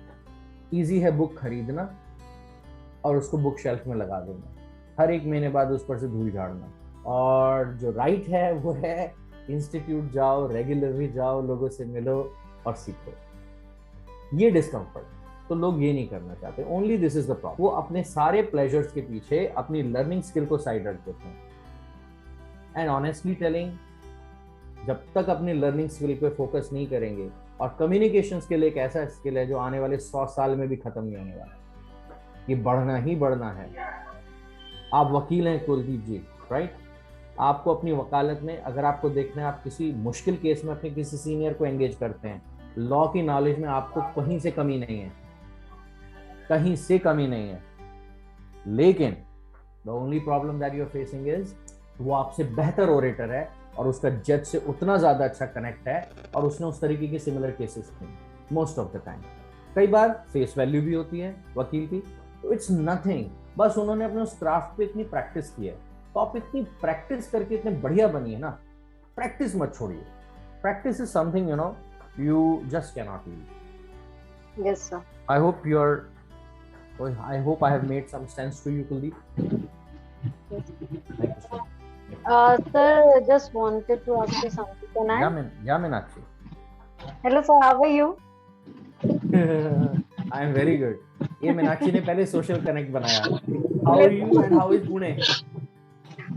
इजी है बुक खरीदना और उसको बुक शेल्फ में लगा देना, हर एक महीने बाद उस पर से धूल झाड़ना. और जो राइट है वो है इंस्टीट्यूट जाओ, रेगुलरली जाओ, लोगों से मिलो और सीखो. ये डिस्कम्फर्ट तो लोग ये नहीं करना चाहते. Only this is the problem. वो अपने सारे प्लेजर्स के पीछे अपनी लर्निंग स्किल को साइड रख देते हैं. एंड ऑनेस्टली टेलिंग, जब तक अपनी लर्निंग स्किल पे फोकस नहीं करेंगे, और कम्युनिकेशन स्किल एक ऐसा स्किल है जो आने वाले 100 साल में भी खत्म नहीं होने वाला. ये बढ़ना ही बढ़ना है. आप वकील हैं कुलदीप जी, राइट? आपको अपनी वकालत में अगर आपको देखना है, आप किसी मुश्किल केस में अपने किसी सीनियर को एंगेज करते हैं, लॉ की नॉलेज में आपको कहीं से कमी नहीं है, कहीं से कमी नहीं है. लेकिन the only problem that you are facing is वो आपसे बेहतर ओरेटर है और उसका जज से उतना ज्यादा अच्छा कनेक्ट है, और उसने उस तरीके के सिमिलर केसेस किए मोस्ट ऑफ द टाइम. कई बार फेस वैल्यू भी होती है वकील की, तो इट्स नथिंग. बस उन्होंने अपने उस क्राफ्ट पे इतनी प्रैक्टिस की है. तो आप इतनी प्रैक्टिस करके इतने बढ़िया बनिए ना, प्रैक्टिस मत छोड़िए. Practice is something you just cannot leave. Yes, sir. I hope I have made some sense to you, Kuldeep. Yes. Thank you so much. Sir, just wanted to ask you something. Can I? Yeah, Meenakshi. Hello, sir. How are you? I am very good. ये मीनाक्षी ने पहले social connect बनाया. How are you and how is Pune?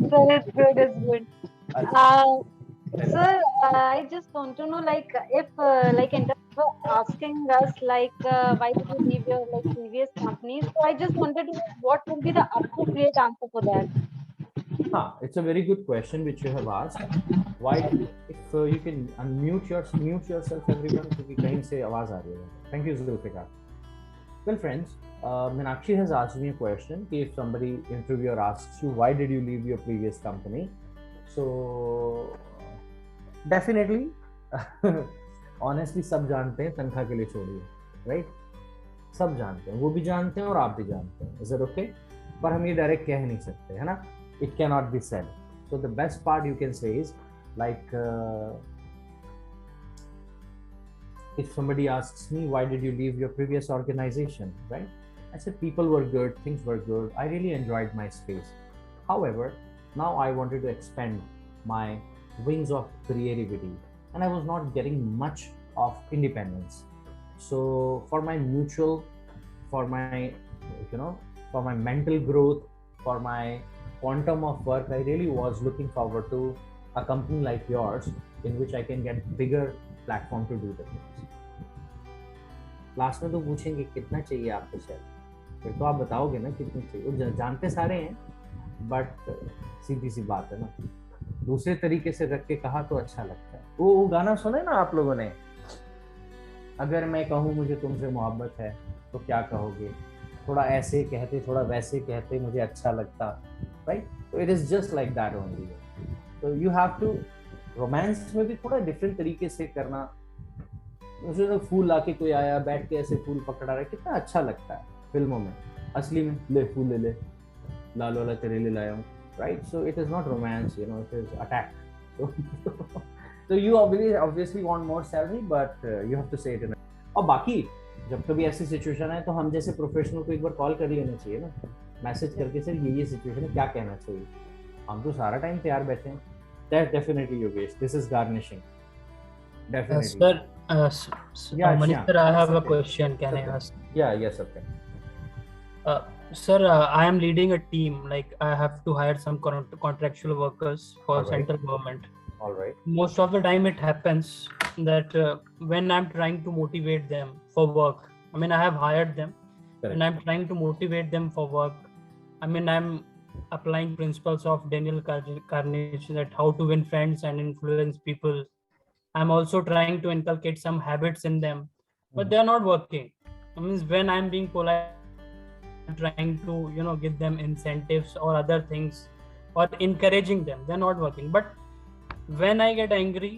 Sir, it's good. It's good. Sir, I just want to know, like, if, like, in terms of asking us, like, why did you leave your previous companies? So I just wanted to know what would be the appropriate answer for that. It's a very good question which you have asked. Why? If you can mute yourself, everyone, क्योंकि कहीं से आवाज आ रही है. Thank you, Zulfikar. Well, friends, Meenakshi has asked me a question. If somebody interviewer asks you, why did you leave your previous company? So definitely honestly सब जानते हैं तनख्वाह के लिए छोड़िए, राइट? सब जानते हैं, वो भी जानते हैं और आप भी जानते हैं. Is it okay? पर हम ये डायरेक्ट कह नहीं सकते, है ना? It can not be said. So the best part you can say is like if somebody asks me why did you leave your previous organization, right? I said people were good, things were good, I really enjoyed my space. However, now I wanted to expand my wings of creativity, and I was not getting much of independence. So for my mutual, for my, for my mental growth, for my quantum of work, I really was looking forward to a company like yours in which I can get bigger platform to do the things. Last में तो पूछेंगे कितना चाहिए आपको salary, फिर तो आप बताओगे ना कितनी चाहिए, वो जानते सारे हैं, बट सीधी सी बात है ना, दूसरे तरीके से रख के कहा तो अच्छा लगता है। वो गाना सुने ना आप लोगों ने, अगर मैं कहूँ मुझे तुमसे मोहब्बत है तो क्या कहोगे, थोड़ा ऐसे कहते थोड़ा वैसे कहते मुझे अच्छा लगता, राइट? तो it is just like that only. तो यू हैव टू, रोमांस में भी थोड़ा डिफरेंट तरीके से करना। उसे तो फूल लाके कोई आया बैठ के ऐसे फूल पकड़ा रहा है, कितना अच्छा लगता है फिल्मों में, असली में ले फूल ले ले, लाल वाला तेरे लिए लाया हूँ, right? So it is not romance, you know, it is attack. So you obviously want more salary, but you have to say it in. और बाकी जब कभी ऐसी सिचुएशन है तो हम जैसे प्रोफेशनल को एक बार कॉल कर लेना चाहिए ना, मैसेज करके, सर ये सिचुएशन है, क्या कहना चाहिए। हम तो सारा टाइम तैयार बैठे हैं। That definitely Yogesh, this is garnishing. Definitely. Manish sir, I have a question. Can I ask? Yeah, yes, okay. Sir, I am leading a team. Like I have to hire some contractual workers for central government. All right. Most of the time it happens that when I'm trying to motivate them for work, I mean I have hired them. Correct. And I'm trying to motivate them for work. I mean I'm applying principles of Daniel Carnegie, that how to win friends and influence people. I'm also trying to inculcate some habits in them, but they are not working. I mean when I'm being polite, I'm trying to, you know, give them incentives or other things or encouraging them, they're not working. But when I get angry,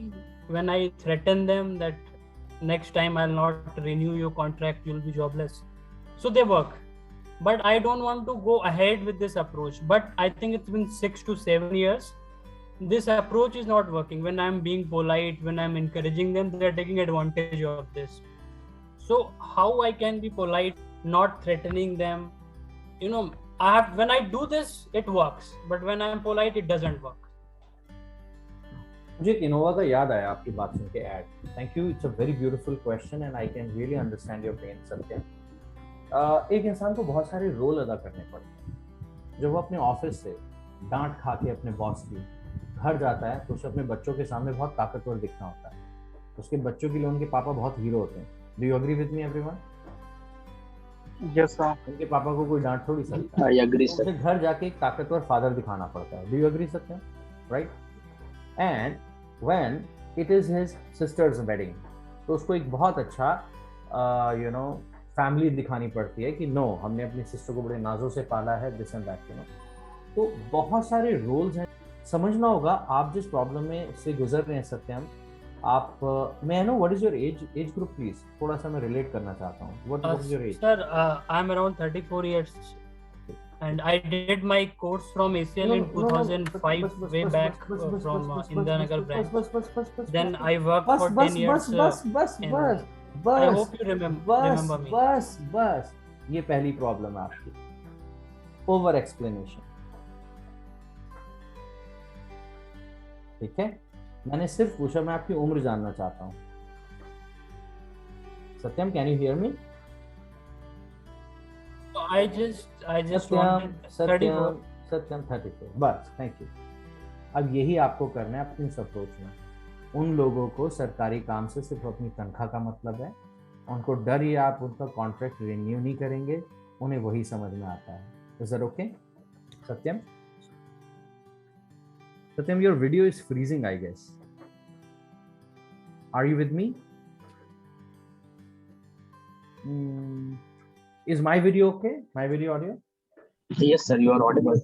when I threaten them that next time I'll not renew your contract, you'll be jobless, so they work. But I don't want to go ahead with this approach. But I think it's been 6 to 7 years. This approach is not working. When I'm being polite, when I'm encouraging them, they're taking advantage of this. So how I can be polite, not threatening them? You know, when I do this, it works. But when I'm polite, it doesn't work. मुझे Innova का याद आया आपकी बात सुन के ad. Thank you, it's a very beautiful question and I can really understand your pain. Satya, एक इंसान को बहुत सारे रोल अदा करने पड़ते हैं। जब वो अपने ऑफिस से डांट खा के अपने बॉस की घर जाता है तो उसे अपने बच्चों के सामने बहुत ताकतवर दिखना होता है। उसके बच्चों के लिए उनके पापा बहुत हीरो होते हैं। Do you agree with me everyone? Yes sir. उनके पापा को कोई डांट थोड़ी सकता। I agree sir. उसे घर जाके एक ताकतवर फादर दिखाना पड़ता है। Do you agree Satya? Right? And when it is his sister's wedding, तो उसको एक बहुत अच्छा फैमिली दिखानी पड़ती है कि नो, हमने अपनी सिस्टर को बड़े नाजों से पाला है, this and that, you know. तो बहुत सारे रोल्स हैं, समझना होगा आप जिस प्रॉब्लम में से गुजर रहे हैं। सत्यम, आप मैं no what is your age group please, थोड़ा सा मैं रिलेट करना चाहता हूँ। What is your age? Sir, I am around 34 years. And I did my course from ACL in 2005, way back from Indanagar branch. Then I worked for 10 years. I hope you remember me. बस ये पहली problem है आपकी, over explanation. ठीक है, मैंने सिर्फ पूछा, मैं आपकी उम्र जानना चाहता हूँ। Satyam, can you hear me? I just wanted 34. Satyam 34, बस, थैंक यू। अब यही आपको करना है अपनी अप्रोच में। उन लोगों को सरकारी काम से सिर्फ अपनी तनख्वाह का मतलब है, उनको डर ही आप उनका कॉन्ट्रैक्ट रिन्यू नहीं करेंगे, उन्हें वही समझ में आता है। Is that okay? Satyam, Satyam, your video is freezing, I guess. Are you with me? Is my video okay? My video audio? Yes sir, you are audible.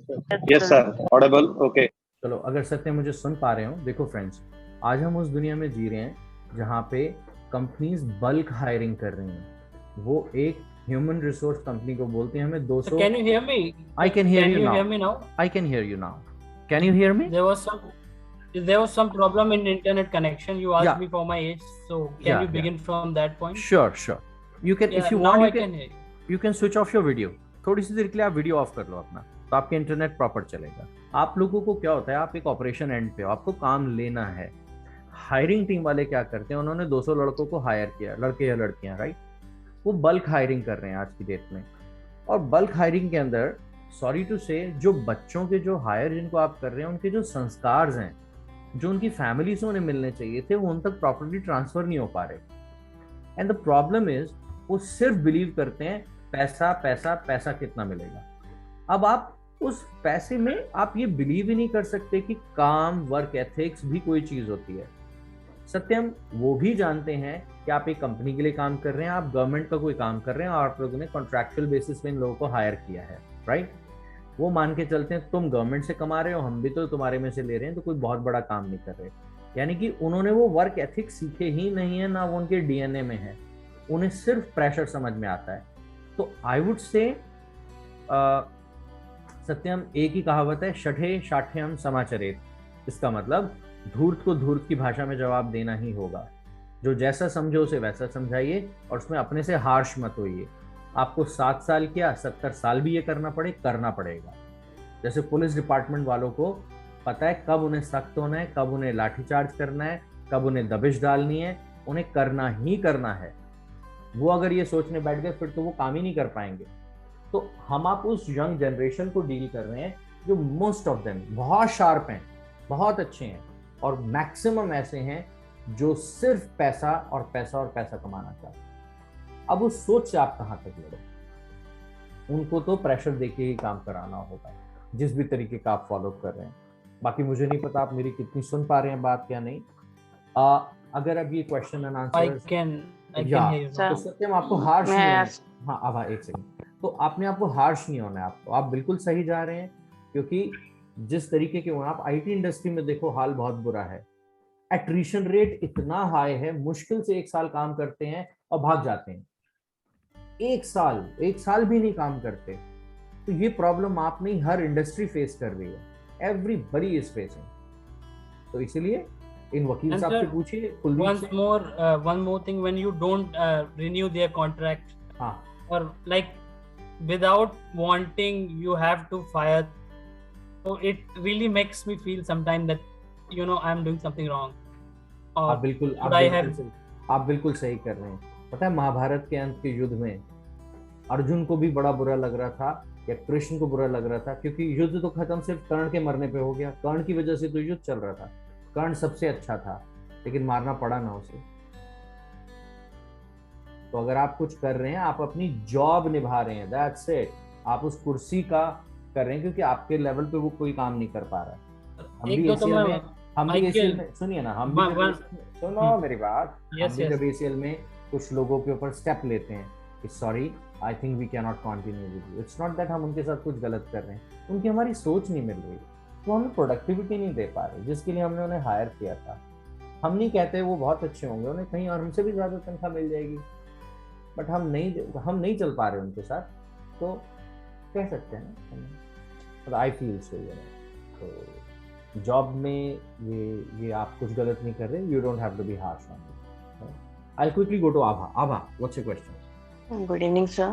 Yes sir, audible. Okay. चलो, अगर सत्य मुझे सुन पा रहे हो, देखो फ्रेंड्स, आज हम उस दुनिया में जी रहे हैं जहाँ पे कंपनीज बल्क हायरिंग कर रही हैं। वो एक ह्यूमन रिसोर्स कंपनी को बोलते हैं हमें 200। Can you hear me? I can hear you you now. Hear me now? I can hear you now. Can you hear me? There was some problem in internet connection. You asked me for my age, so can you begin from that point? Sure. You can, if you now want, I can hear you. You can switch off your video. थोड़ी सी देर के लिए आप video of कर लो अपना, तो आपके internet proper चलेगा। आप लोगों को क्या होता है, आप एक ऑपरेशन एंड पे हो, आपको काम लेना है। हायरिंग टीम वाले क्या करते हैं, उन्होंने 200 लड़कों को हायर किया, लड़के या लड़कियां, राइट, वो बल्क हायरिंग कर रहे हैं आज की डेट में। और बल्क हायरिंग के अंदर सॉरी टू से जो बच्चों के जो हायर जिनको आप कर रहे हैं, उनके जो संस्कार हैं, जो उनकी फैमिली से उन्हें मिलने चाहिए थे, वो उन तक प्रॉपर्ली ट्रांसफर नहीं हो पा रहे। एंड द प्रॉब्लम इज वो सिर्फ बिलीव करते हैं पैसा पैसा पैसा कितना मिलेगा। अब आप उस पैसे में आप ये बिलीव ही नहीं कर सकते कि काम, वर्क एथिक्स भी कोई चीज होती है। सत्यम वो भी जानते हैं कि आप एक कंपनी के लिए काम कर रहे हैं, आप गवर्नमेंट का कोई काम कर रहे हैं और आप लोगों ने कॉन्ट्रैक्चुअल बेसिस पे इन लोगों को हायर किया है, राइट। वो मान के चलते हैं तुम गवर्नमेंट से कमा रहे हो, हम भी तो तुम्हारे में से ले रहे हैं, तो कोई बहुत बड़ा काम नहीं कर रहे। यानी कि उन्होंने वो वर्क एथिक्स सीखे ही नहीं है, ना वो उनके डीएनए में है, उन्हें सिर्फ प्रेशर समझ में आता है। तो आई वुड से सत्यम, एक ही कहावत है, शठे शाठ्यम समाचरेत। इसका मतलब धूर्त को धूर्त की भाषा में जवाब देना ही होगा। जो जैसा समझो उसे वैसा समझाइए और उसमें अपने से हार्श मत होइए। आपको 7 साल क्या 70 साल भी ये करना पड़ेगा। जैसे पुलिस डिपार्टमेंट वालों को पता है कब उन्हें सख्त होना है, कब उन्हें लाठीचार्ज करना है, कब उन्हें दबिश डालनी है, उन्हें करना ही करना है। वो अगर ये सोचने बैठ गए फिर तो वो काम ही नहीं कर पाएंगे। तो हम आप उस यंग जनरेशन को डील कर रहे हैं जो मोस्ट ऑफ देम बहुत शार्प हैं, बहुत अच्छे हैं, और मैक्सिमम ऐसे हैं जो सिर्फ पैसा और पैसा और पैसा कमाना चाहते हैं। अब उस सोच से आप कहाँ तक लड़ो? उनको तो प्रेशर देके ही काम कराना होगा, जिस भी तरीके का आप फॉलो कर रहे हैं। बाकी मुझे नहीं पता आप मेरी कितनी सुन पा रहे हैं बात या नहीं। अगर अब ये क्वेश्चन एंड आंसर तो सत्यम आपको हार्श नहीं होना। हाँ आभा एक सेकंड, तो आपने आपको हार्श नहीं होना है, आपको आप बिल्कुल सही जा रहे हैं, क्योंकि जिस तरीके के आप आईटी इंडस्ट्री में देखो हाल बहुत बुरा है। एट्रिशन रेट इतना हाई है, मुश्किल से 1 साल काम करते हैं और भाग जाते हैं। 1 साल भी नहीं काम करते। तो ये प्रॉब्लम आप नहीं, हर इंडस्ट्री फेस कर रही है, एवरीबॉडी इज फेसिंग। तो इसीलिए इन वकील साहब से पूछिए, one more thing, when you don't renew their contract, or like without wanting you have to fire, so it really makes me feel sometimes that I'm doing something wrong. आप बिल्कुल सही कर रहे हैं। पता है महाभारत के अंत के युद्ध में अर्जुन को भी बड़ा बुरा लग रहा था या कृष्ण को बुरा लग रहा था, क्योंकि युद्ध तो खत्म सिर्फ कर्ण के मरने पे हो गया। कर्ण की वजह से तो युद्ध चल रहा था। कर्ण सबसे अच्छा था लेकिन मारना पड़ा ना उसे। तो अगर आप कुछ कर रहे हैं, आप अपनी जॉब निभा रहे हैं, दैट्स इट। आप उस कुर्सी का कर रहे हैं क्योंकि आपके लेवल पे वो कोई काम नहीं कर पा रहा है। सुनिए ना, सुनो मेरी बात। जब ACL में कुछ लोगों के ऊपर स्टेप लेते हैं कि sorry I think we can not continue with you, it's not that हम उनके साथ कुछ गलत कर रहे हैं, उनकी हमारी सोच नहीं मिल रही, वो हमें प्रोडक्टिविटी नहीं दे पा रहे जिसके लिए हमने उन्हें हायर किया था। हम नहीं कहते वो बहुत अच्छे होंगे, उन्हें कहीं और हमसे भी ज्यादा तनख्वाह मिल जाएगी, बट हम नहीं चल पा रहे उनके साथ, तो कह सकते हैं ना। I feel so. तो जॉब में ये आप कुछ गलत नहीं कर रहे, you don't have to be harsh on it. I'll quickly go to Abha. Abha, what's your question? Good evening, sir.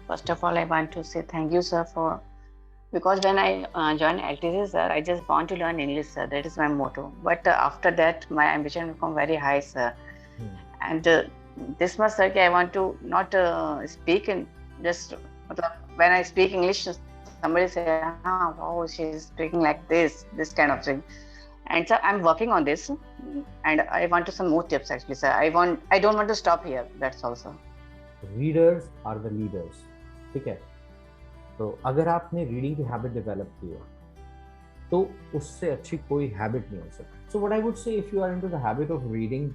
First of all, I want to say thank you, sir, because when I joined LTC, sir, I just want to learn English, sir. That is my motto. But after that, my ambition become very high, sir. And this much, sir, I want to not speak in just when I speak English, somebody say, "Oh, she's speaking like this kind of thing." And sir, I'm working on this, and I want some more tips actually, sir. I don't want to stop here. That's all, sir. Readers are the leaders. ठीक है? तो अगर आपने reading की habit develop की है, तो उससे अच्छी कोई हैबिट नहीं हो सकती। So what I would say, if you are into the habit of reading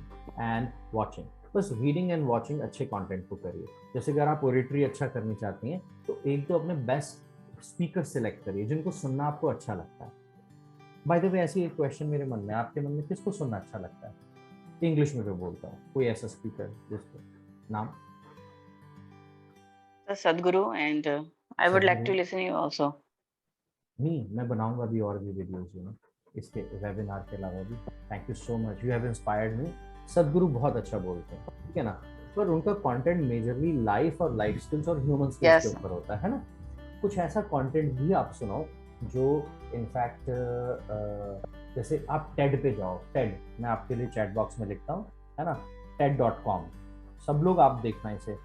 and watching, बस रीडिंग एंड वॉचिंग अच्छे कंटेंट को करिए। जैसे अगर आप पोएट्री अच्छा करनी चाहती हैं, तो एक तो अपने बेस्ट स्पीकर सिलेक्ट करिए जिनको सुनना आपको अच्छा लगता है। बाय द वे, ऐसी एक क्वेश्चन मेरे मन में, आपके मन में किसको सुनना अच्छा लगता है? इंग्लिश में भी बोलता हूँ, कोई ऐसा स्पीकर जिसको नाम? Sadhguru, and I would like to listen you also. मैं बनाऊंगा भी और भी वीडियोस इसके वेबिनार के अलावा भी। Thank you so much, you have inspired me. सदगुरु बहुत अच्छा बोलते हैं, ठीक है ना, पर उनका कंटेंट मेजरली लाइफ और लाइफ स्किल्स और ह्यूमन स्किल्स के ऊपर होता है ना। कुछ ऐसा कंटेंट भी आप सुनाओ जो इनफैक्ट जैसे आप टेड पे जाओ, टेड मैं आपके लिए चैट बॉक्स में लिखता हूँ, है ना, TED.com, सब लोग आप देखना इसे,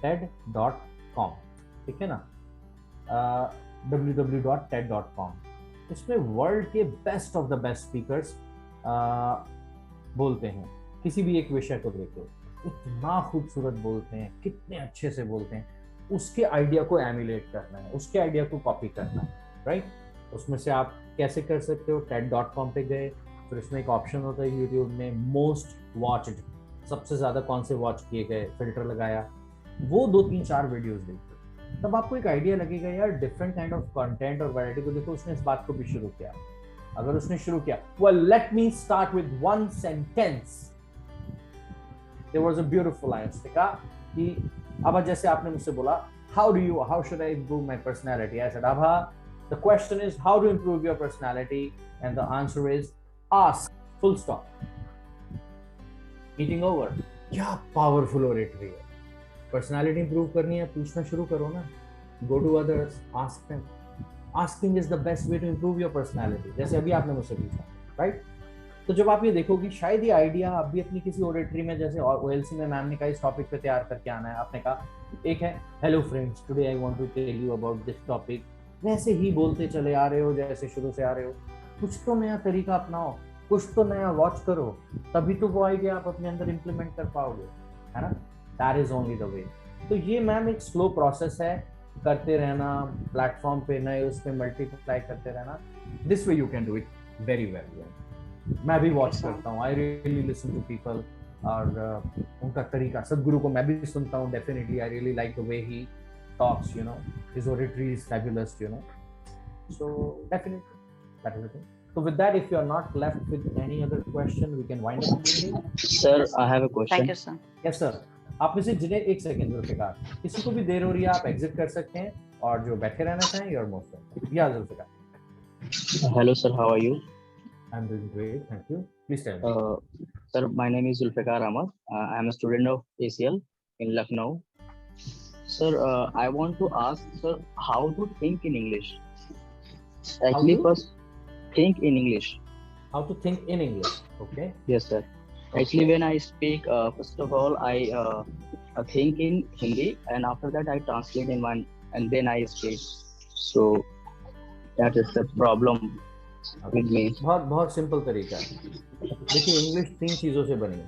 TED.com, ठीक है ना, www.ted.com। इसमें वर्ल्ड के best of the best speakers बोलते हैं किसी भी एक विषय को लेकर, इतना खूबसूरत बोलते हैं, कितने अच्छे से बोलते हैं, उसके आइडिया को एमुलेट करना है, उसके आइडिया को कॉपी करना है, राइट। उसमें से आप कैसे कर सकते हो, TED.com पे गए, फिर इसमें एक ऑप्शन होता है यूट्यूब में मोस्ट वॉच्ड, सबसे ज्यादा कौन से वॉच किए गए, फिल्टर लगाया, वो 2-3-4 वीडियोस देखो, तब आपको एक आइडिया लगेगा यार डिफरेंट काइंड ऑफ कंटेंट और वैरायटी को देखो। उसने इस बात को भी शुरू किया, अगर उसने शुरू किया, well let me start with one sentence, there was a beautiful line, उसने कहा कि अब जैसे आपने मुझसे बोला how should I improve my personality, I said Abha, the question is how to improve your personality, and the answer is ask, full stop, meeting over. क्या powerful oratory है, पर्सनालिटी इंप्रूव करनी है, पूछना शुरू करो ना, go to others, ask them, asking is the best way to improve your personality, जैसे अभी आपने मुझसे पूछा, राइट। तो जब आप ये देखोगे शायद ये आइडिया आप भी अपनी किसी ओरेटरी में, जैसे OLC में मैम ने कहा इस टॉपिक पे तैयार करके आना है, आपने कहा एक है hello friends today I want to tell you about this topic, वैसे ही बोलते चले आ रहे हो जैसे शुरू से आ रहे हो, कुछ तो नया तरीका अपनाओ, कुछ तो नया वॉच करो, तभी तो वो आइडिया आप अपने अंदर इम्प्लीमेंट कर पाओगे, है ना, that is only the way. तो ये मैम एक स्लो प्रोसेस है, करते रहना, प्लेटफॉर्म पे नए उस पे मल्टीप्लाई करते रहना, this way you can do it very well. मैं भी वॉच करता हूँ, I really listen to people, और उनका तरीका, सदगुरु को मैं भी सुनता हूँ definitely, I really like the way he talks, you know, his oratory is fabulous, you know, so definitely that is the thing. So with that, if you are not left with any other question, we can wind up the meeting. Sir, I have a question. Thank you, sir. Yes sir, आप में से जिन्हें एक second Zulfikar, किसी को भी देर हो रही है आप एग्जिट कर सकते हैं, और जो बैठे रहना चाहें योर मोस्ट वेलकम। या Zulfikar. Hello sir, how are you? I'm doing great, thank you. Please tell me. Sir, my name is Zulfikar Ahmad. I am a student of ACL in Lucknow. Sir, I want to ask sir how to think in English. Actually, first think in English. How to think in English? Okay. Yes sir. Actually, when I speak, first of all, I think in Hindi, and after that I translate in one, and then I speak. So that is the problem with me. बहुत simple तरीका है। देखिए English 3 चीजों से बनी है,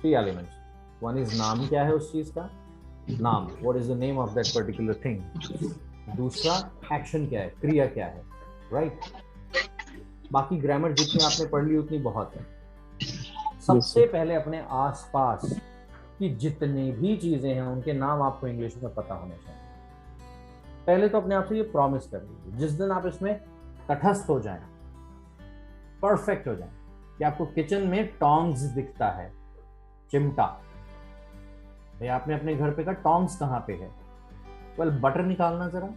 3 elements. One is नाम, क्या है उस चीज का नाम, what is the name of that particular thing. दूसरा एक्शन क्या है, क्रिया क्या है, राइट। बाकी ग्रामर जितनी आपने पढ़ ली उतनी बहुत है। सबसे पहले अपने आसपास की जितनी भी चीजें हैं उनके नाम आपको इंग्लिश में पता होने चाहिए। पहले तो अपने आप से ये प्रॉमिस कर लीजिए, जिस दिन आप इसमें तटस्थ हो जाएं, परफेक्ट हो जाएं, कि आपको किचन में टोंग्स दिखता है, चिमटा, भैया आपने अपने घर पे का टोंग्स कहाँ पे है, वेल बटर निकालना जरा,